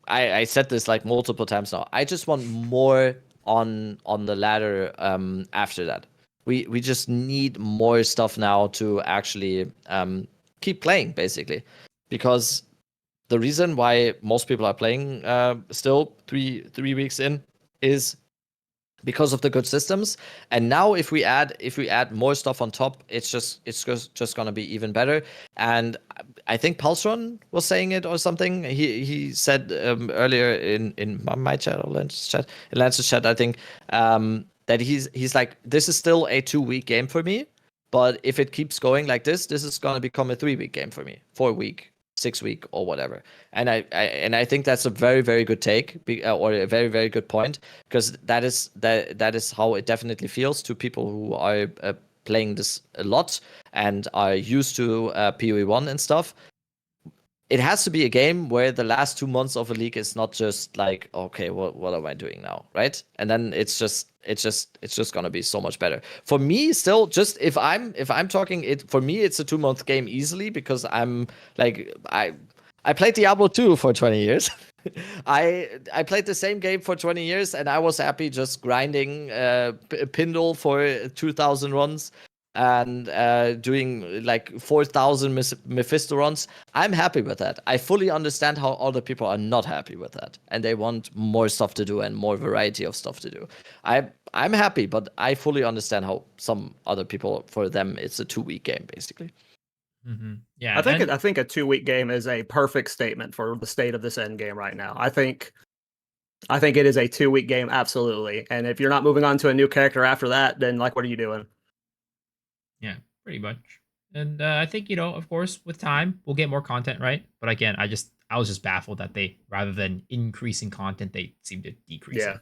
I said this like multiple times now. I just want more on the ladder after that. We just need more stuff now to actually keep playing, basically. Because the reason why most people are playing still three weeks in is because of the good systems. And now if we add more stuff on top, it's just gonna be even better. And I think Pulsron was saying it or something. He said earlier in my chat or Lance's chat, I think, that he's like, this is still a 2-week game for me, but if it keeps going like this is gonna become a 3-week game for me, 4-week, 6-week or whatever. And I think that's a very, very good take, or a very, very good point, because that is how it definitely feels to people who are playing this a lot and are used to PoE 1 and stuff. It has to be a game where the last 2 months of a league is not just like, okay, what am I doing now, right? And then it's just gonna be so much better. For me, still, just if I'm talking it, for me it's a 2-month game easily, because I'm like, I played Diablo 2 for 20 years. I played the same game for 20 years, and I was happy just grinding Pindle for 2,000 runs and doing like 4,000 Mephisto runs. I'm happy with that. I fully understand how other people are not happy with that, and they want more stuff to do and more variety of stuff to do. I'm happy, but I fully understand how some other people, for them, it's a 2-week game basically. Mm-hmm. Yeah, I think a 2-week game is a perfect statement for the state of this end game right now. I think it is a 2-week game, absolutely. And if you're not moving on to a new character after that, then like, what are you doing? Yeah, pretty much. And I think, of course, with time, we'll get more content, right? But again, I was just baffled that they, rather than increasing content, they seem to decrease it.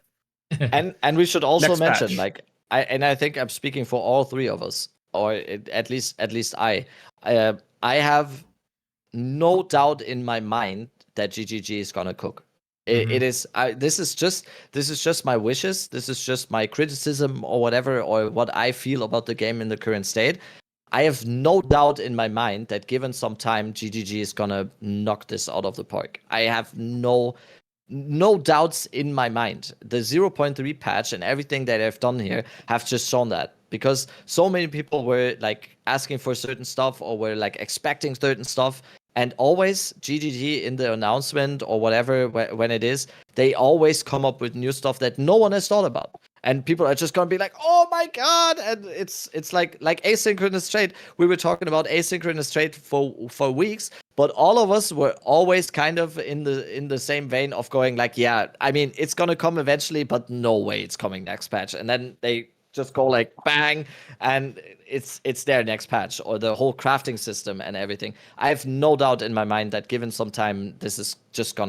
And we should also Next mention, patch. like, I think I'm speaking for all three of us, or at least I have no doubt in my mind that GGG is gonna cook. It is. This is just my wishes. This is just my criticism or whatever, or what I feel about the game in the current state. I have no doubt in my mind that given some time, GGG is gonna knock this out of the park. I have no doubts in my mind. The 0.3 patch and everything that I've done here have just shown that, because so many people were like asking for certain stuff or were like expecting certain stuff, and always GGG in the announcement or whatever when it is, they always come up with new stuff that no one has thought about. And people are just gonna be like, "Oh my god!" And it's like asynchronous trade. We were talking about asynchronous trade for weeks, but all of us were always kind of in the same vein of going like, "Yeah, I mean, it's gonna come eventually, but no way it's coming next patch." And then they just go like bang, and it's their next patch, or the whole crafting system and everything. I have no doubt in my mind that given some time, this is just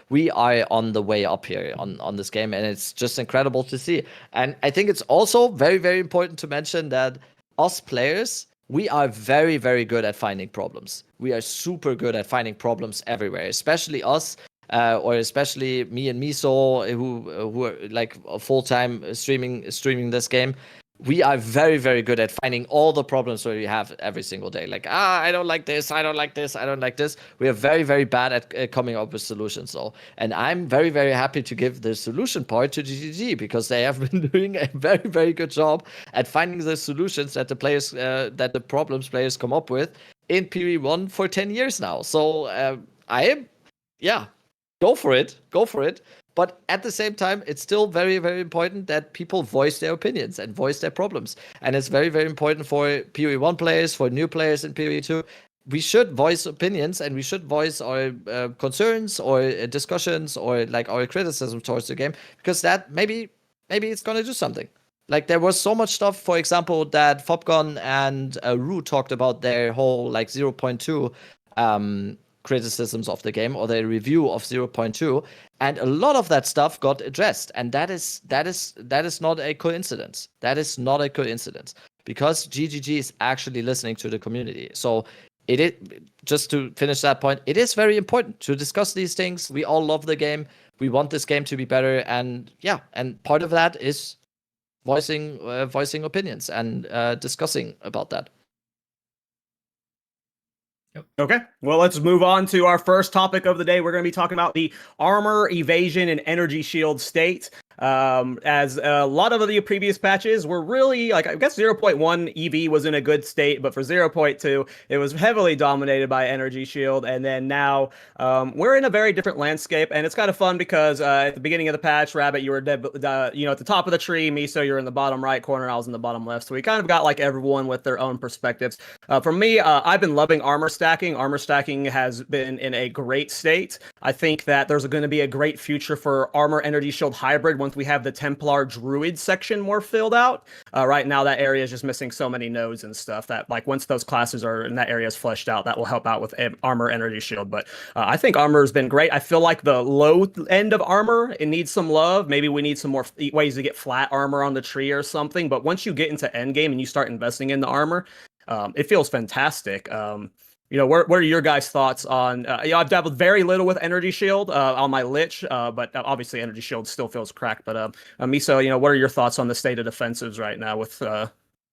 we are on the way up here on this game, and it's just incredible to see. And I think it's also very, very important to mention that us players, we are very, very good at finding problems. We are super good at finding problems everywhere, especially us. Or especially me and Miso, who are like full-time streaming this game. We are very, very good at finding all the problems that we have every single day. Like, I don't like this, I don't like this, I don't like this. We are very, very bad at coming up with solutions, though. And I'm very, very happy to give the solution part to GGG, because they have been doing a very, very good job at finding the solutions that the problems players come up with in POE1 for 10 years now. So go for it. But at the same time, it's still very, very important that people voice their opinions and voice their problems. And it's very, very important for POE1 players, for new players in POE2. We should voice opinions, and we should voice our concerns or discussions or like our criticism towards the game, because that maybe it's going to do something. Like, there was so much stuff, for example, that Fopgon and Rue talked about their whole like 0.2 criticisms of the game, or their review of 0.2, and a lot of that stuff got addressed, and that is not a coincidence. That is not a coincidence, because GGG is actually listening to the community. So it is, just to finish that point, it is very important to discuss these things. We all love the game. We want this game to be better, and part of that is voicing opinions and discussing about that. Okay, well, let's move on to our first topic of the day. We're going to be talking about the Armour, Evasion, and Energy Shield state. As a lot of the previous patches were really, like, I guess 0.1 EV was in a good state, but for 0.2, it was heavily dominated by Energy Shield. And then now we're in a very different landscape, and it's kind of fun because at the beginning of the patch, Rabbit, you were at the top of the tree. Miso, you're in the bottom right corner. I was in the bottom left. So we kind of got like everyone with their own perspectives. For me, I've been loving armor stacking. Armor stacking has been in a great state. I think that there's going to be a great future for Armor Energy Shield hybrid once we have the Templar Druid section more filled out. Right now, that area is just missing so many nodes and stuff that, like, once those classes are in that area is fleshed out, that will help out with Armor Energy Shield. But I think Armor has been great. I feel like the low end of Armor, it needs some love. Maybe we need some more ways to get flat armor on the tree or something. But once you get into Endgame and you start investing in the armor, it feels fantastic. What are your guys' thoughts on? I've dabbled very little with Energy Shield on my Lich, but obviously Energy Shield still feels cracked. But Miso, what are your thoughts on the state of defensives right now with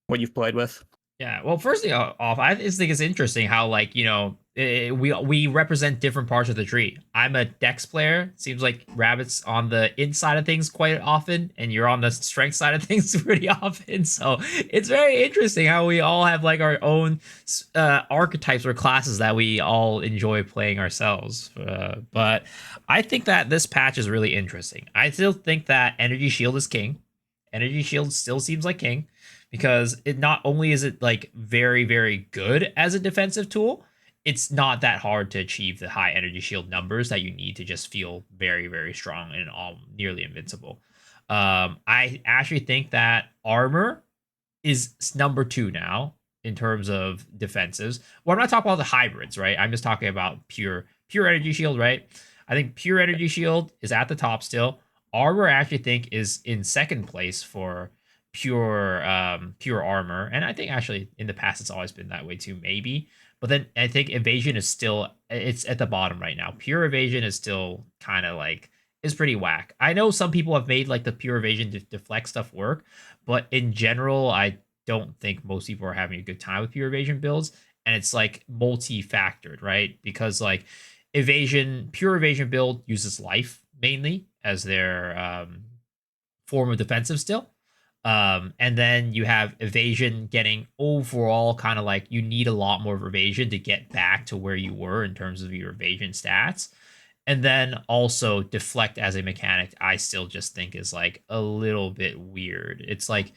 what you've played with? Yeah, well, firstly off, I just think it's interesting how, like, we represent different parts of the tree. I'm a Dex player. Seems like Rabbit's on the inside of things quite often, and you're on the strength side of things pretty often. So it's very interesting how we all have like our own archetypes or classes that we all enjoy playing ourselves. But I think that this patch is really interesting. I still think that Energy Shield is king. Energy Shield still seems like king, because it not only is it like very, very good as a defensive tool, it's not that hard to achieve the high Energy Shield numbers that you need to just feel very, very strong and all nearly invincible. I actually think that Armor is number 2 now in terms of defensives. Well, I'm not talking about the hybrids, right? I'm just talking about pure Energy Shield, right? I think pure Energy Shield is at the top still. Armor I actually think is in second place for pure armor, and I think actually in the past it's always been that way too, maybe. But then I think evasion is still, it's at the bottom right now. Pure evasion is still kind of like, is pretty whack. I know some people have made like the pure evasion deflect stuff work, but in general, I don't think most people are having a good time with pure evasion builds. And it's like multi-factored, right? Because like pure evasion build uses life mainly as their form of defensive still. And then you have evasion getting overall kind of like you need a lot more of evasion to get back to where you were in terms of your evasion stats. And then also deflect as a mechanic, I still just think is like a little bit weird. It's like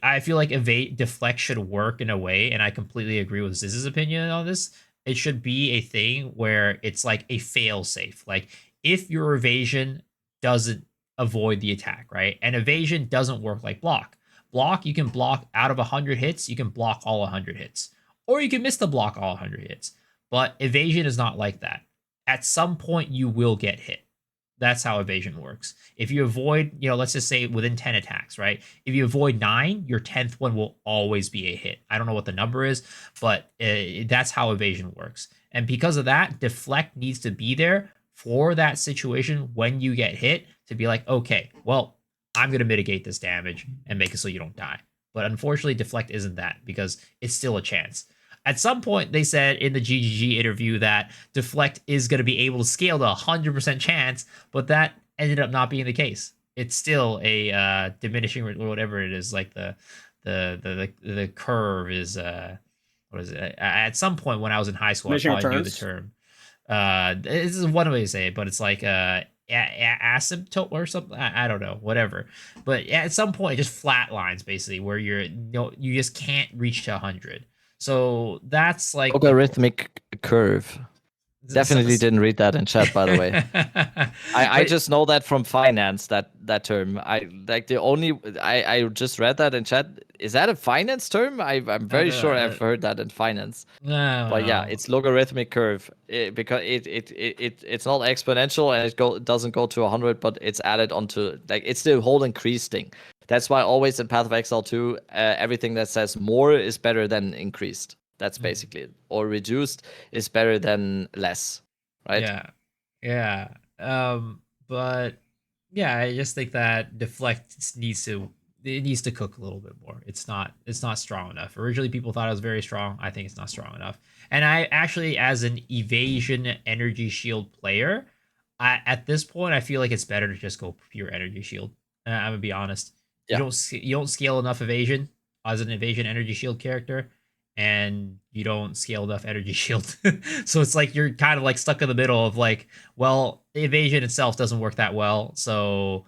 I feel like deflect should work in a way, and I completely agree with Ziz's opinion on this. It should be a thing where it's like a fail safe. Like if your evasion doesn't avoid the attack, right? And evasion doesn't work like block. Block, you can block out of 100 hits, you can block all 100 hits. Or you can miss the block all 100 hits. But evasion is not like that. At some point, you will get hit. That's how evasion works. If you avoid, let's just say within 10 attacks, right? If you avoid 9, your 10th one will always be a hit. I don't know what the number is, but that's how evasion works. And because of that, deflect needs to be there for that situation when you get hit to be like, okay, well, I'm going to mitigate this damage and make it so you don't die. But unfortunately, deflect isn't that because it's still a chance. At some point, they said in the GGG interview that deflect is going to be able to scale to 100% chance, but that ended up not being the case. It's still a diminishing or whatever it is. Like the curve is what is it? At some point when I was in high school, I probably knew the term. This is one way to say it, but it's like asymptote or something. I don't know, whatever. But at some point, it just flat lines basically where you just can't reach to 100. So that's like logarithmic curve. Definitely didn't read that in chat, by the way. I just know that from finance, that term. I just read that in chat. Is that a finance term? I'm very sure I've heard that in finance. But yeah, it's logarithmic curve because it's not exponential and it doesn't go to 100, but it's added onto, like, it's the whole increase thing. That's why always in Path of Exile 2, everything that says more is better than increased. That's basically it. Or reduced is better than less, right? Yeah. But yeah, I just think that deflect needs to cook a little bit more. It's not strong enough. Originally, people thought it was very strong. I think it's not strong enough. And I actually, as an evasion energy shield player, at this point, I feel like it's better to just go pure energy shield. I'm gonna be honest. Yeah. You don't scale enough evasion as an evasion energy shield character, and you don't scale enough energy shield. So it's like you're kind of like stuck in the middle of like, well, evasion itself doesn't work that well. So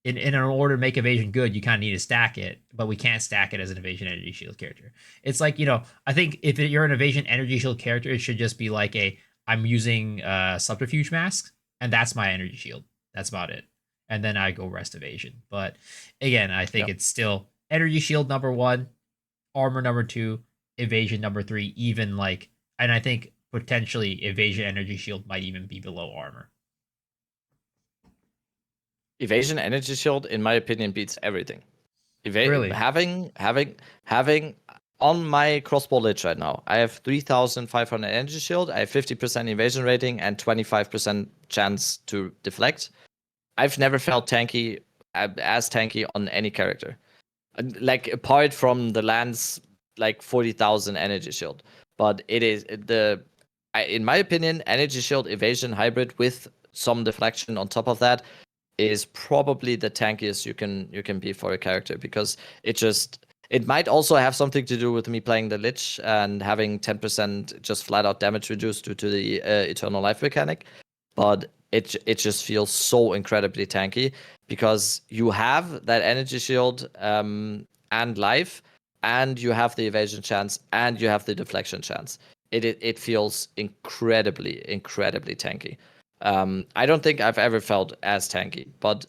in order to make evasion good, you kind of need to stack it, but we can't stack it as an evasion energy shield character. It's like, I think if you're an evasion energy shield character, it should just be like I'm using subterfuge mask, and that's my energy shield. That's about it. And then I go rest evasion. But again, I think it's still energy shield number 1, armor number 2, evasion number 3, even like, and I think potentially evasion energy shield might even be below armor. Evasion energy shield, in my opinion, beats everything. Really? Having on my crossbow lich right now, I have 3,500 energy shield, I have 50% evasion rating and 25% chance to deflect. I've never felt tanky as tanky on any character, like apart from the Lance, like 40,000 energy shield. But it is in my opinion, energy shield evasion hybrid with some deflection on top of that is probably the tankiest you can be for a character, because it might also have something to do with me playing the Lich and having 10% just flat out damage reduced due to the eternal life mechanic. But it just feels so incredibly tanky because you have that energy shield and life, and you have the evasion chance, and you have the deflection chance. It feels incredibly tanky. I don't think I've ever felt as tanky, but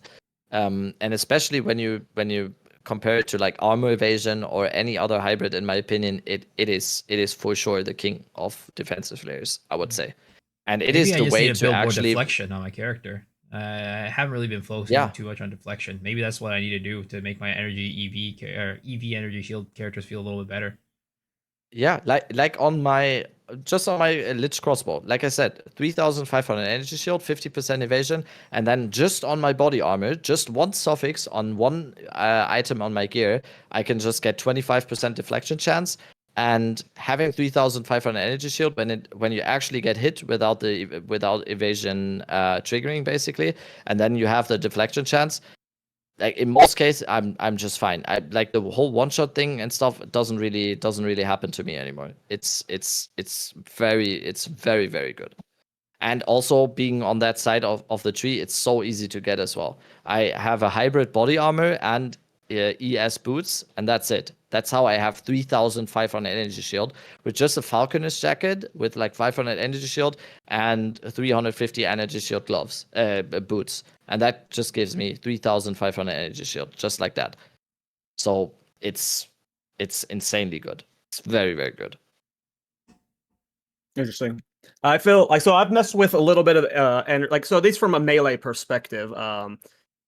and especially when you compare it to like armor evasion or any other hybrid, in my opinion, it is for sure the king of defensive layers, I would say. And it is the way to actually deflection on my character. I haven't really been focusing too much on deflection. Maybe that's what I need to do to make my energy EV energy shield characters feel a little bit better. Yeah, like on my Lich crossbow, like I said, 3,500 energy shield, 50% evasion, and then just on my body armor, just one suffix on one item on my gear, I can just get 25% deflection chance. And having 3,500 energy shield when you actually get hit without evasion triggering basically, and then you have the deflection chance. Like in most cases, I'm just fine. I like the whole one shot thing and stuff doesn't really happen to me anymore. It's very very good. And also being on that side of the tree, it's so easy to get as well. I have a hybrid body armor and ES boots, and that's it. That's how I have 3,500 energy shield with just a falconer's jacket with like 500 energy shield and 350 energy shield gloves, boots. And that just gives me 3,500 energy shield, just like that. So it's insanely good. It's very, very good. Interesting. I feel like, so I've messed with a little bit of and like, so at least from a melee perspective,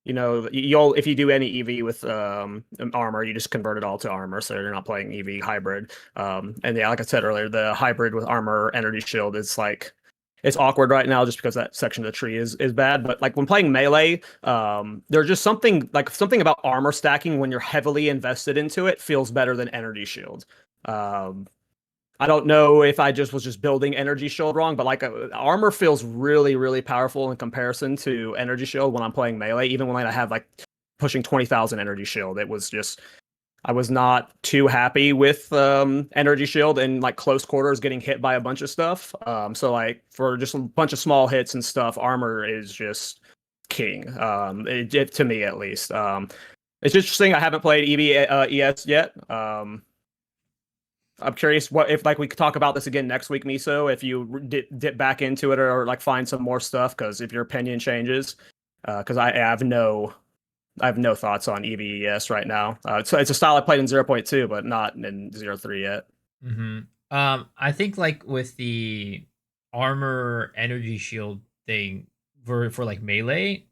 you know, if you do any EV with armor, you just convert it all to armor, so you're not playing EV hybrid. And yeah, like I said earlier, the hybrid with armor energy shield is like, it's awkward right now just because that section of the tree is bad. But like when playing melee, there's just something about armor stacking when you're heavily invested into it feels better than energy shield. I don't know if I was just building energy shield wrong, but like armor feels really, really powerful in comparison to energy shield when I'm playing melee. Even when I have like pushing 20,000 energy shield, it was just, I was not too happy with energy shield and like close quarters getting hit by a bunch of stuff. So like for just a bunch of small hits and stuff, armor is just king. To me at least. It's interesting. I haven't played EV ES yet. I'm curious if like we could talk about this again next week, Miso, if you dip back into it or like find some more stuff, because if your opinion changes, because I have no thoughts on EVES right now. It's a style I played in 0.2, but not in 0.3 yet. Mm-hmm. I think like with the armor energy shield thing for like melee,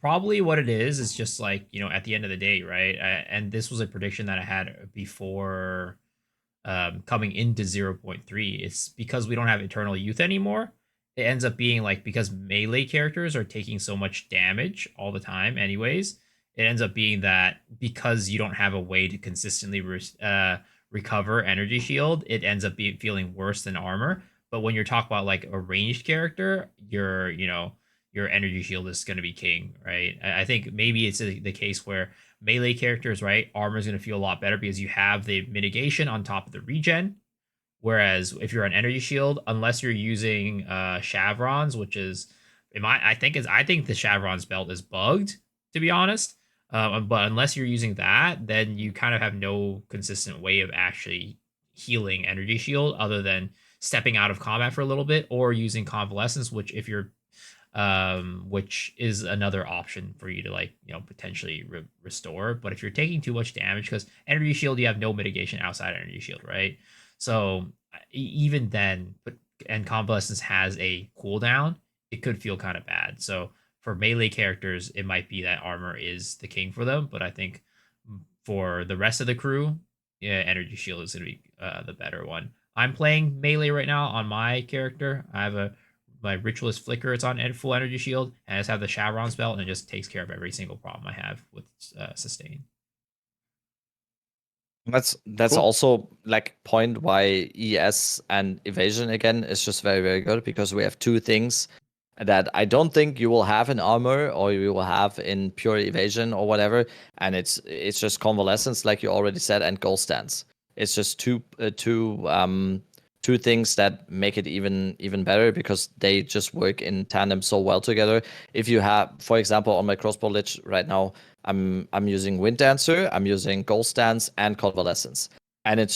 probably what it is just like, you know, at the end of the day, right? And this was a prediction that I had before coming into 0.3. It's because we don't have Eternal Youth anymore. It ends up being like, because melee characters are taking so much damage all the time anyways, it ends up being that because you don't have a way to consistently recover energy shield, it ends up feeling worse than armor. But when you're talking about like a ranged character, your energy shield is going to be king, right? I think maybe it's the case where melee characters, right, armor is going to feel a lot better because you have the mitigation on top of the regen. Whereas if you're an energy shield, unless you're using chevrons, which is, I think the chevrons belt is bugged, to be honest. But unless you're using that, then you kind of have no consistent way of actually healing energy shield other than stepping out of combat for a little bit or using convalescence, which if you're which is another option for you to like, you know, potentially restore. But if you're taking too much damage, because energy shield, you have no mitigation outside energy shield, right? So even then, and convalescence has a cooldown, it could feel kind of bad. So for melee characters, it might be that armor is the king for them. But I think for the rest of the crew, yeah, energy shield is going to be the better one. I'm playing melee right now on my character. I have my Ritualist Flicker, it's on full energy shield, and I just have the Chevron's belt, and it just takes care of every single problem I have with sustain. That's cool. Also like point why ES and Evasion again is just very, very good, because we have two things that I don't think you will have in armor or you will have in pure evasion or whatever, and it's just convalescence, like you already said, and goal stance. It's just two things that make it even better, because they just work in tandem so well together. If you have, for example, on my crossbow lich right now, I'm using Wind Dancer, I'm using Goal Stance and Convalescence, and it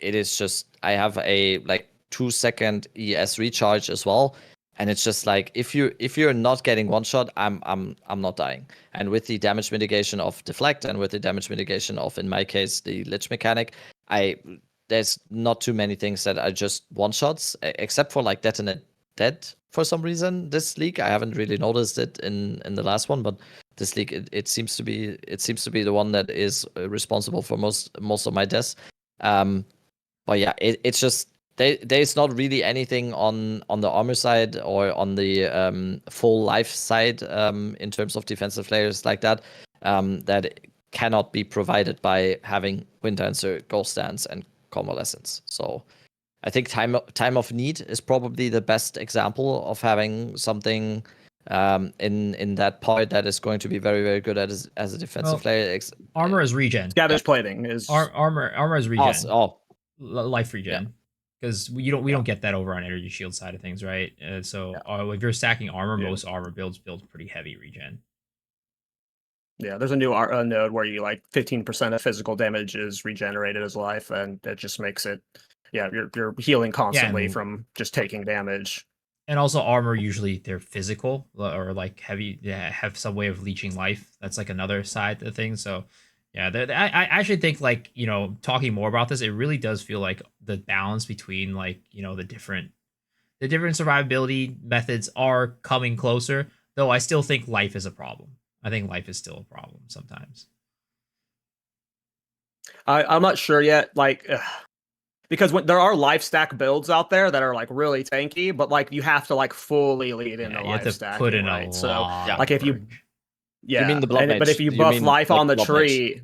is just I have a like 2-second ES recharge as well, and it's just like if you're not getting one shot, I'm not dying. And with the damage mitigation of deflect and with the damage mitigation of, in my case, the lich mechanic, there's not too many things that are just one shots, except for like detonate dead for some reason this league. I haven't really noticed it in the last one, but this league it seems to be the one that is responsible for most of my deaths. But yeah, it's just there's not really anything on the armor side or on the full life side in terms of defensive players like that that cannot be provided by having Wind Dancer, Ghost Dance, and Convalescence. So I think Time of Need is probably the best example of having something in that part that is going to be very, very good as a defensive player. Armor is regen. Scavenge Plating is armor is regen. Life regen. Yeah. Because we don't get that over on energy shield side of things, right? If you're stacking armor, most armor build pretty heavy regen. Yeah, there's a new node where you like 15% of physical damage is regenerated as life, and it just makes it, you're healing constantly from just taking damage. And also armor, usually they're physical or like heavy, have some way of leeching life. That's like another side of things. So yeah, I actually think like, talking more about this, it really does feel like the balance between like, the different survivability methods are coming closer, though I still think life is a problem. I think life is still a problem sometimes. I'm not sure yet, because there are life stack builds out there that are like really tanky, but like you have to like fully lead in the life stack. Put in right? So like if you, you mean the blood mage? But if you buff life on the tree,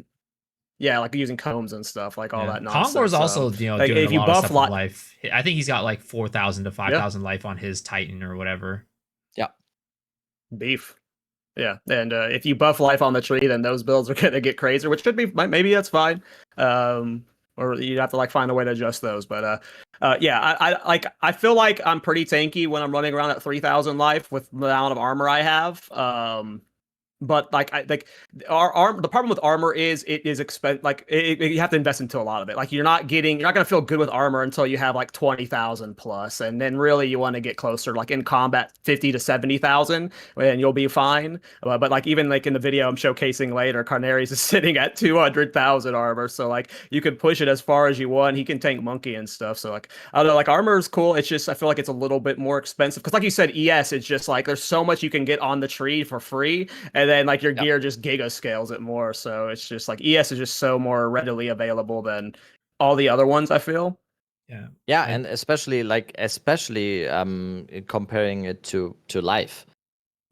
like using combs and stuff, like all that nonsense. Kongor's also doing if a you lot buff of stuff with life. I think he's got like 4,000 to 5,000 life on his Titan or whatever. Yeah, beef. Yeah, and if you buff life on the tree, then those builds are gonna get crazier, which should be maybe that's fine. Or you have to like find a way to adjust those. But I feel like I'm pretty tanky when I'm running around at 3,000 life with the amount of armor I have. But like our the problem with armor is it is expensive. Like you have to invest into a lot of it. Like you're not gonna feel good with armor until you have like 20,000 plus, and then really you want to get closer, like in combat 50 to 70,000, and you'll be fine. But like even like in the video I'm showcasing later, Carnaries is sitting at 200,000 armor, so like you could push it as far as you want. He can tank monkey and stuff. So like I don't know, like armor is cool. It's just I feel like it's a little bit more expensive because like you said, ES it's just like there's so much you can get on the tree for free, and then like your gear just giga scales it more. So it's just like ES is just so more readily available than all the other ones, I feel. Yeah, and especially comparing it to life.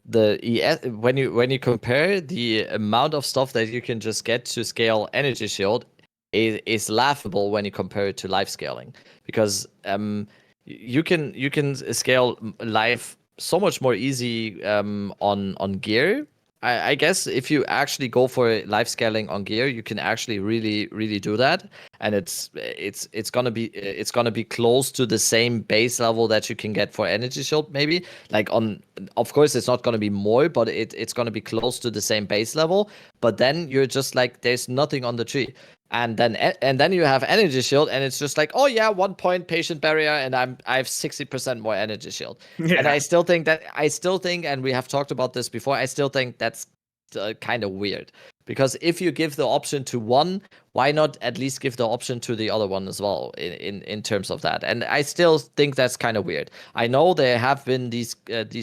The ES when you compare the amount of stuff that you can just get to scale energy shield is laughable when you compare it to life scaling, because you can scale life so much more easy on gear. I guess if you actually go for life scaling on gear, you can actually really do that, and it's gonna be close to the same base level that you can get for energy shield, maybe. Like of course it's not gonna be more, but it's gonna be close to the same base level. But then you're just like there's nothing on the tree. And then you have energy shield, and it's just like, oh yeah, 1 point patient barrier, and I have 60% more energy shield. Yeah. And I still think, and we have talked about this before, I still think that's kind of weird, because if you give the option to one, why not at least give the option to the other one as well in terms of that? And I still think that's kind of weird. I know there have been these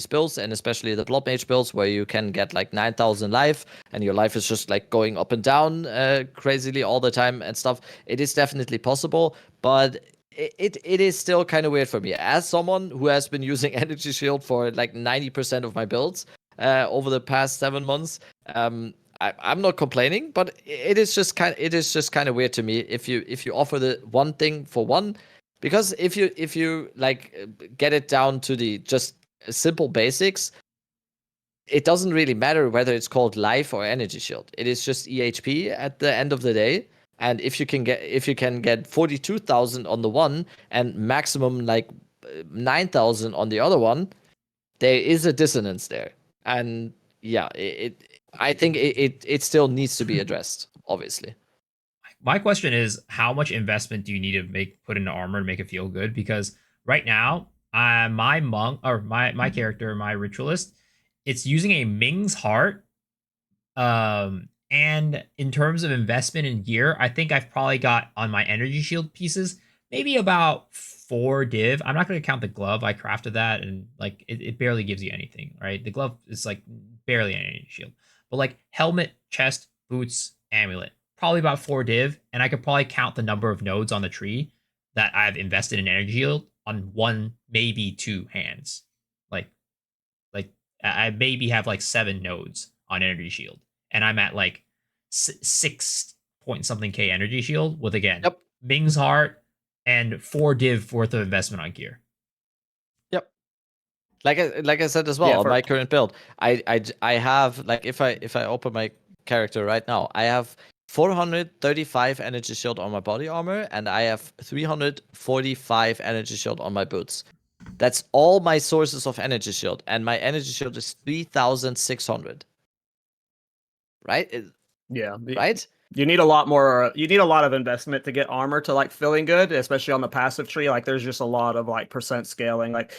builds, and especially the blood mage builds, where you can get like 9,000 life, and your life is just like going up and down crazily all the time and stuff. It is definitely possible, but it is still kind of weird for me as someone who has been using energy shield for like 90% of my builds over the past 7 months. I'm not complaining, but it is just kind of weird to me if you offer the one thing for one, because if you like get it down to the just simple basics, it doesn't really matter whether it's called life or energy shield. It is just EHP at the end of the day. And if you can get 42,000 on the one and maximum like 9,000 on the other one, there is a dissonance there. And yeah, I think it still needs to be addressed, obviously. My question is, how much investment do you need to put into armor to make it feel good? Because right now, my monk or my character, my ritualist, it's using a Ming's Heart. And in terms of investment in gear, I think I've probably got on my energy shield pieces maybe about 4 div. I'm not going to count the glove. I crafted that, and like it barely gives you anything, right? The glove is like barely an energy shield, but like helmet, chest, boots, amulet, probably about 4 div, and I could probably count the number of nodes on the tree that I've invested in energy shield on 1, maybe 2 hands. Like I maybe have like 7 nodes on energy shield, and I'm at like 6 point something K energy shield with, again, Ming's Heart and 4 div worth of investment on gear. Yep. Like I said as well, on my current build, I have, like, if I open my character right now, I have 435 energy shield on my body armor, and I have 345 energy shield on my boots. That's all my sources of energy shield, and my energy shield is 3,600. Right? Yeah. Right? You need a lot more. You need a lot of investment to get armor to like feeling good, especially on the passive tree. Like, there's just a lot of like percent scaling. Like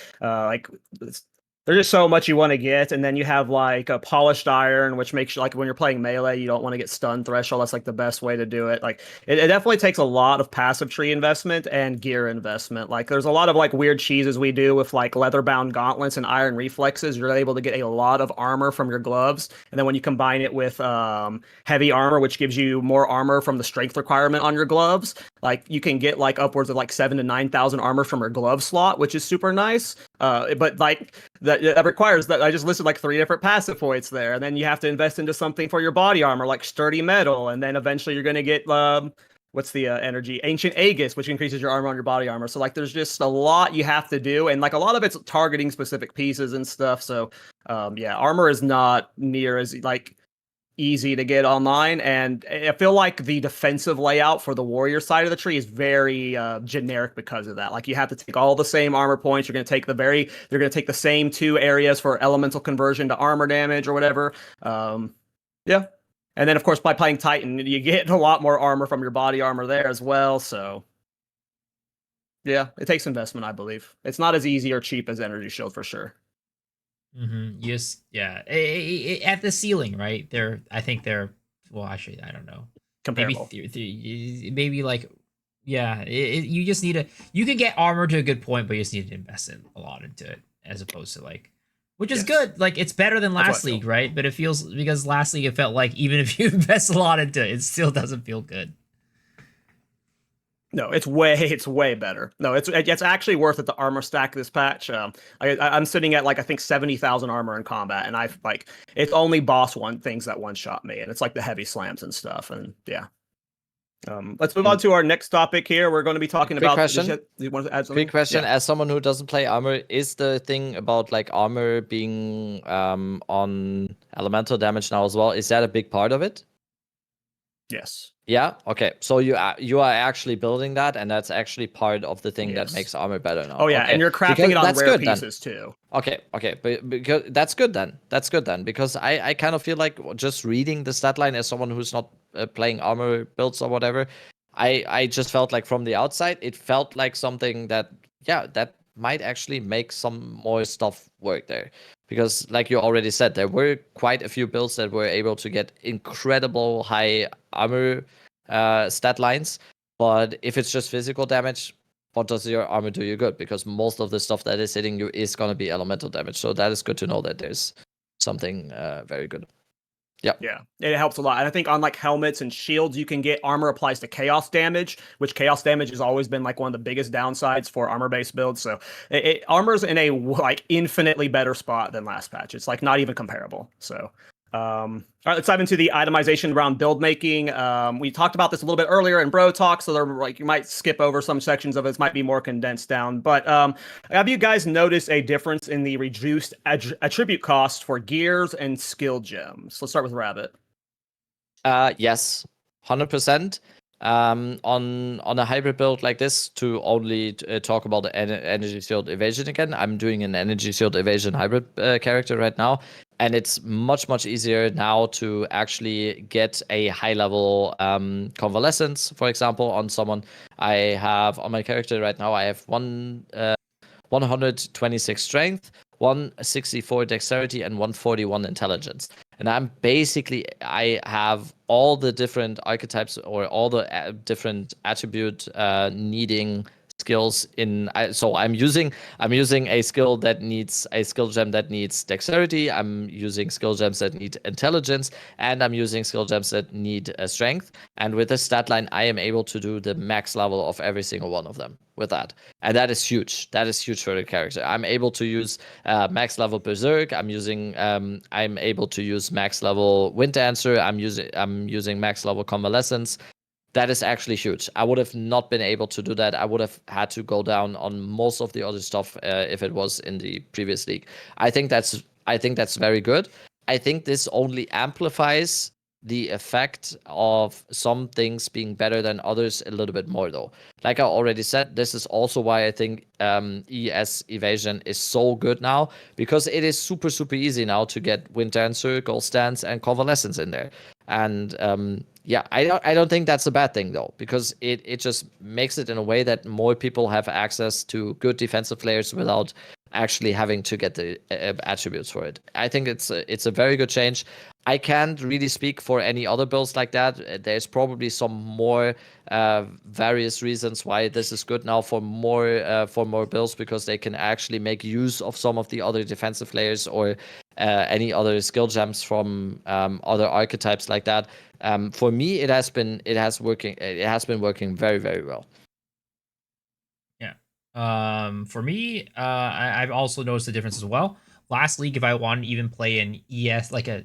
there's just so much you want to get, and then you have like a polished iron, which makes you, like, when you're playing melee, you don't want to get stun threshold. That's like the best way to do it. Like, it definitely takes a lot of passive tree investment and gear investment. Like, there's a lot of like weird cheeses we do with like leather bound gauntlets and iron reflexes. You're able to get a lot of armor from your gloves, and then when you combine it with heavy armor, which gives you more armor from the strength requirement on your gloves, like you can get like upwards of like 7,000 to 9,000 armor from your glove slot, which is super nice. But like that requires that. I just listed like 3 different passive points there, and then you have to invest into something for your body armor, like sturdy metal, and then eventually you're going to get what's the energy? Ancient Aegis, which increases your armor on your body armor. So like there's just a lot you have to do, and like a lot of it's targeting specific pieces and stuff. So yeah, armor is not near as like easy to get online, and I feel like the defensive layout for the warrior side of the tree is very generic because of that. Like, you have to take all the same armor points. You're going to take they're going to take the same 2 areas for elemental conversion to armor damage or whatever. Yeah. And then of course, by playing Titan, you get a lot more armor from your body armor there as well. So yeah, it takes investment, I believe. It's not as easy or cheap as energy shield for sure. Yes, yeah. At the ceiling, right? I think they're. Well, actually, I don't know. Comparable. Maybe like, yeah. You just need You can get armor to a good point, but you just need to invest a lot into it, as opposed to like, which is good. Like, it's better than last league, right? But it feels, because last league it felt like even if you invest a lot into it, it still doesn't feel good. No, it's way better. No, it's actually worth it, the armor stack this patch. I'm sitting at like, I think 70,000 armor in combat, and I've like, it's only boss things that one shot me, and it's like the heavy slams and stuff. And yeah, let's move on to our next topic here. We're going to be talking about. Question. You want to add something? Quick question: as someone who doesn't play armor, is the thing about like armor being on elemental damage now as well? Is that a big part of it? Yes. Yeah. Okay. So you are actually building that, and that's actually part of the thing that makes armor better now. Oh yeah, okay. And you're crafting it on rare pieces too. Okay. But because that's good then. Because I kind of feel like just reading the stat line as someone who's not playing armor builds or whatever, I just felt like from the outside it felt like something that might actually make some more stuff work there. Because, like you already said, there were quite a few builds that were able to get incredible high armor stat lines. But if it's just physical damage, what does your armor do you good? Because most of the stuff that is hitting you is going to be elemental damage. So that is good to know that there's something very good. Yeah, it helps a lot. And I think on like helmets and shields, you can get armor applies to chaos damage, which chaos damage has always been like one of the biggest downsides for armor-based builds. So armor's in a like infinitely better spot than last patch. It's like not even comparable. So all right, let's dive into the itemization around build making. We talked about this a little bit earlier in Bro Talk, so you might skip over some sections of it. This might be more condensed down. But have you guys noticed a difference in the reduced attribute cost for gears and skill gems? Let's start with Rabbit. Yes, 100%. On a hybrid build like this, to only talk about the energy shield evasion again, I'm doing an energy shield evasion hybrid character right now, and it's much easier now to actually get a high level convalescence, for example, on someone. I have on my character right now, I have 126 strength, 164 dexterity, and 141 intelligence. And I have all the different archetypes or all the different attribute needing skills so I'm using a skill that needs a skill gem that needs dexterity. I'm using skill gems that need intelligence, and I'm using skill gems that need strength. And with this stat line, I am able to do the max level of every single one of them with that. And that is huge. That is huge for the character. I'm able to use max level Berserk. I'm able to use max level Wind Dancer. I'm using max level Convalescence. That is actually huge. I would have not been able to do that. I would have had to go down on most of the other stuff if it was in the previous league. I think that's very good. I think this only amplifies the effect of some things being better than others a little bit more, though. Like I already said, this is also why I think ES Evasion is so good now, because it is super, super easy now to get Wind Dancer, Gold Stance, and Convalescence in there. And I don't think that's a bad thing, though, because it just makes it in a way that more people have access to good defensive players without actually having to get the attributes for it. I think it's a very good change. I can't really speak for any other builds like that. There's probably some more various reasons why this is good now for more builds, because they can actually make use of some of the other defensive players or any other skill gems from other archetypes like that. For me, it has been working very, very well. For me, I've also noticed the difference as well. Last league, if I wanted to even play an ES, like a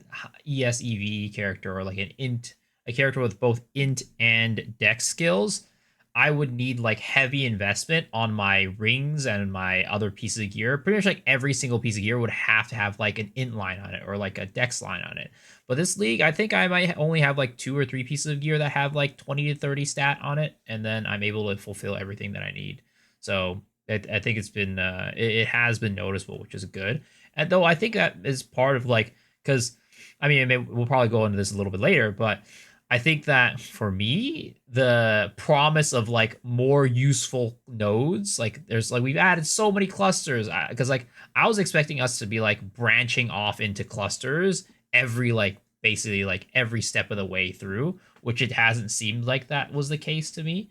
ES EV character, or like a character with both int and dex skills, I would need like heavy investment on my rings and my other pieces of gear. Pretty much like every single piece of gear would have to have like an int line on it or like a dex line on it. But this league, I think I might only have like 2 or 3 pieces of gear that have like 20 to 30 stat on it, and then I'm able to fulfill everything that I need. So I think it's been it has been noticeable, which is good. And though I think that is part of like, because I mean, we'll probably go into this a little bit later, but I think that for me, the promise of like more useful nodes, like there's like we've added so many clusters, because like I was expecting us to be like branching off into clusters every like basically like every step of the way through, which it hasn't seemed like that was the case to me.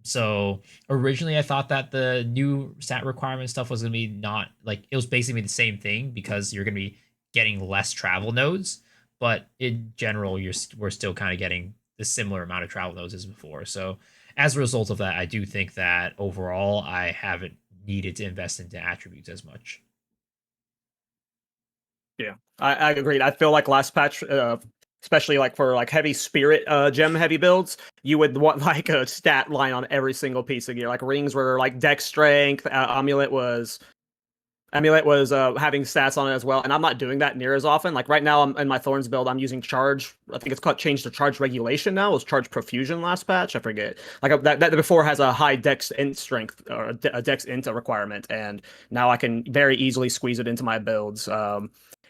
So originally I thought that the new stat requirement stuff was going to be not like, it was basically the same thing because you're going to be getting less travel nodes, but in general, we're still kind of getting the similar amount of travel nodes as before. So as a result of that, I do think that overall I haven't needed to invest into attributes as much. Yeah, I agreed. I feel like last patch, especially like for like heavy spirit gem heavy builds, you would want like a stat line on every single piece of gear. Like rings were like dex strength, amulet was having stats on it as well, and I'm not doing that near as often. Like right now, I'm in my Thorns build. I'm using charge. I think it's called changed to charge regulation now. It was charge profusion last patch. I forget. Like that before has a high dex int strength or a dex int requirement, and now I can very easily squeeze it into my builds.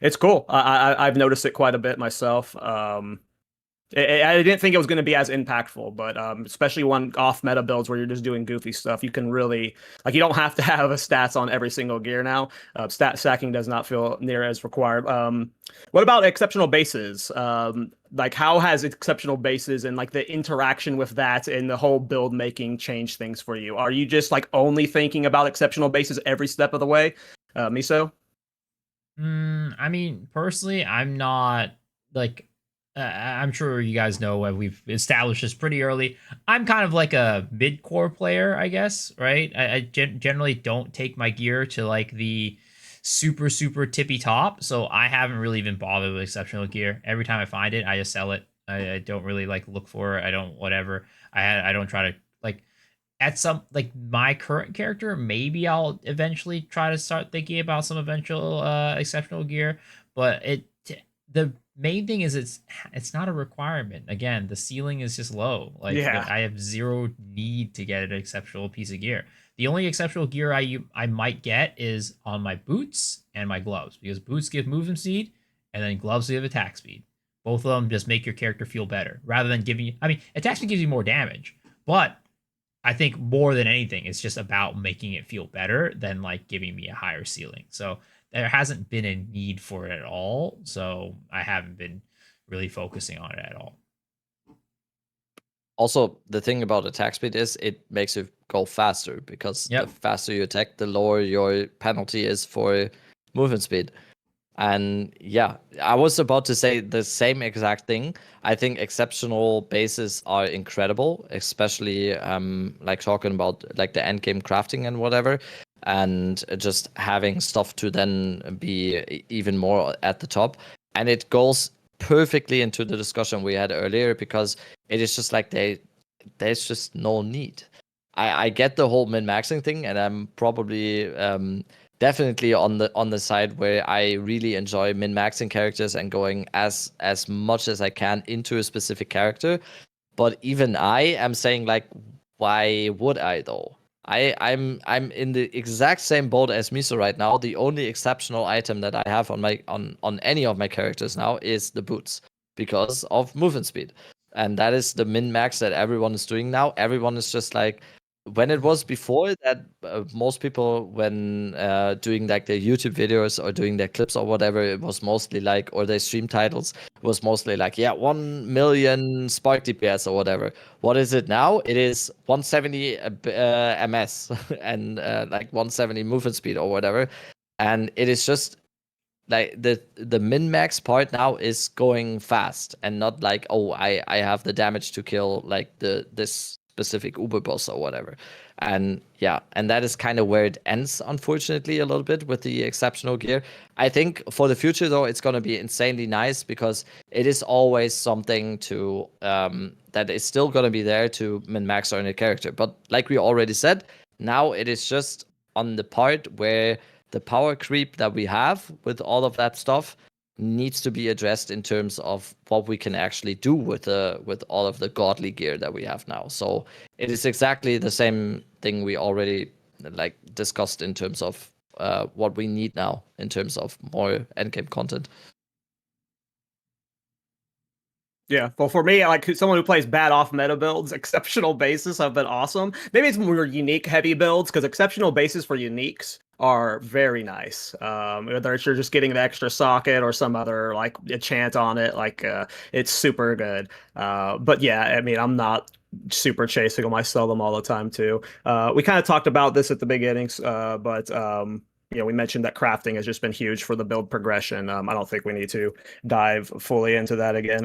It's cool. I've noticed it quite a bit myself. I didn't think it was going to be as impactful, but especially when off meta builds where you're just doing goofy stuff, you can really like you don't have to have a stats on every single gear now. Stat stacking does not feel near as required. What about exceptional bases? Like how has exceptional bases and like the interaction with that and the whole build making changed things for you? Are you just like only thinking about exceptional bases every step of the way, Miso? I mean, personally, I'm not like I'm sure you guys know we've established this pretty early. I'm kind of like a mid-core player, I guess, right? I generally don't take my gear to like the super, super tippy top. So I haven't really been bothered with exceptional gear. Every time I find it, I just sell it. I don't really like look for it. I don't, whatever. I don't try to like at some like my current character, maybe I'll eventually try to start thinking about some eventual exceptional gear, but the main thing is it's not a requirement. Again, the ceiling is just low. Like Yeah. I have zero need to get an exceptional piece of gear. The only exceptional gear I might get is on my boots and my gloves, because boots give movement speed and then gloves give attack speed. Both of them just make your character feel better rather than giving you, I mean, attack speed gives you more damage, but I think more than anything, it's just about making it feel better than like giving me a higher ceiling. So there hasn't been a need for it at all. So I haven't been really focusing on it at all. Also, the thing about attack speed is it makes you go faster, because the faster you attack, the lower your penalty is for movement speed. And yeah, I was about to say the same exact thing. I think exceptional bases are incredible, especially like talking about like the end game crafting and whatever, and just having stuff to then be even more at the top. And it goes perfectly into the discussion we had earlier, because it is just like there's just no need. I get the whole min-maxing thing, and I'm probably definitely on the side where I really enjoy min-maxing characters and going as much as I can into a specific character. But even I am saying, like, why would I though? I'm in the exact same boat as Miso right now. The only exceptional item that I have on my on any of my characters now is the boots, because of movement speed. And that is the min-max that everyone is doing now. Everyone is just like, when it was before that, most people, when doing like their YouTube videos or doing their clips or whatever, it was mostly like, or their stream titles, was mostly like, yeah, 1 million spark DPS or whatever. What is it now? It is 170 MS and like 170 movement speed or whatever. And it is just like the min-max part now is going fast, and not like, oh, I have the damage to kill like this specific uber boss or whatever. And yeah, and that is kind of where it ends, unfortunately, a little bit with the exceptional gear. I think for the future though, it's going to be insanely nice, because it is always something to that is still going to be there to min-max on a character. But like we already said, now it is just on the part where the power creep that we have with all of that stuff needs to be addressed in terms of what we can actually do with all of the godly gear that we have now. So it is exactly the same thing we already like discussed in terms of what we need now in terms of more endgame content. Yeah, well, for me, like someone who plays bad off meta builds, exceptional bases have been awesome. Maybe it's more unique heavy builds, because exceptional bases for uniques are very nice. Whether it's you're just getting the extra socket or some other like enchant on it, like it's super good. But yeah, I mean, I'm not super chasing them. I sell them all the time too. We kind of talked about this at the beginnings, but you know, we mentioned that crafting has just been huge for the build progression. I don't think we need to dive fully into that again.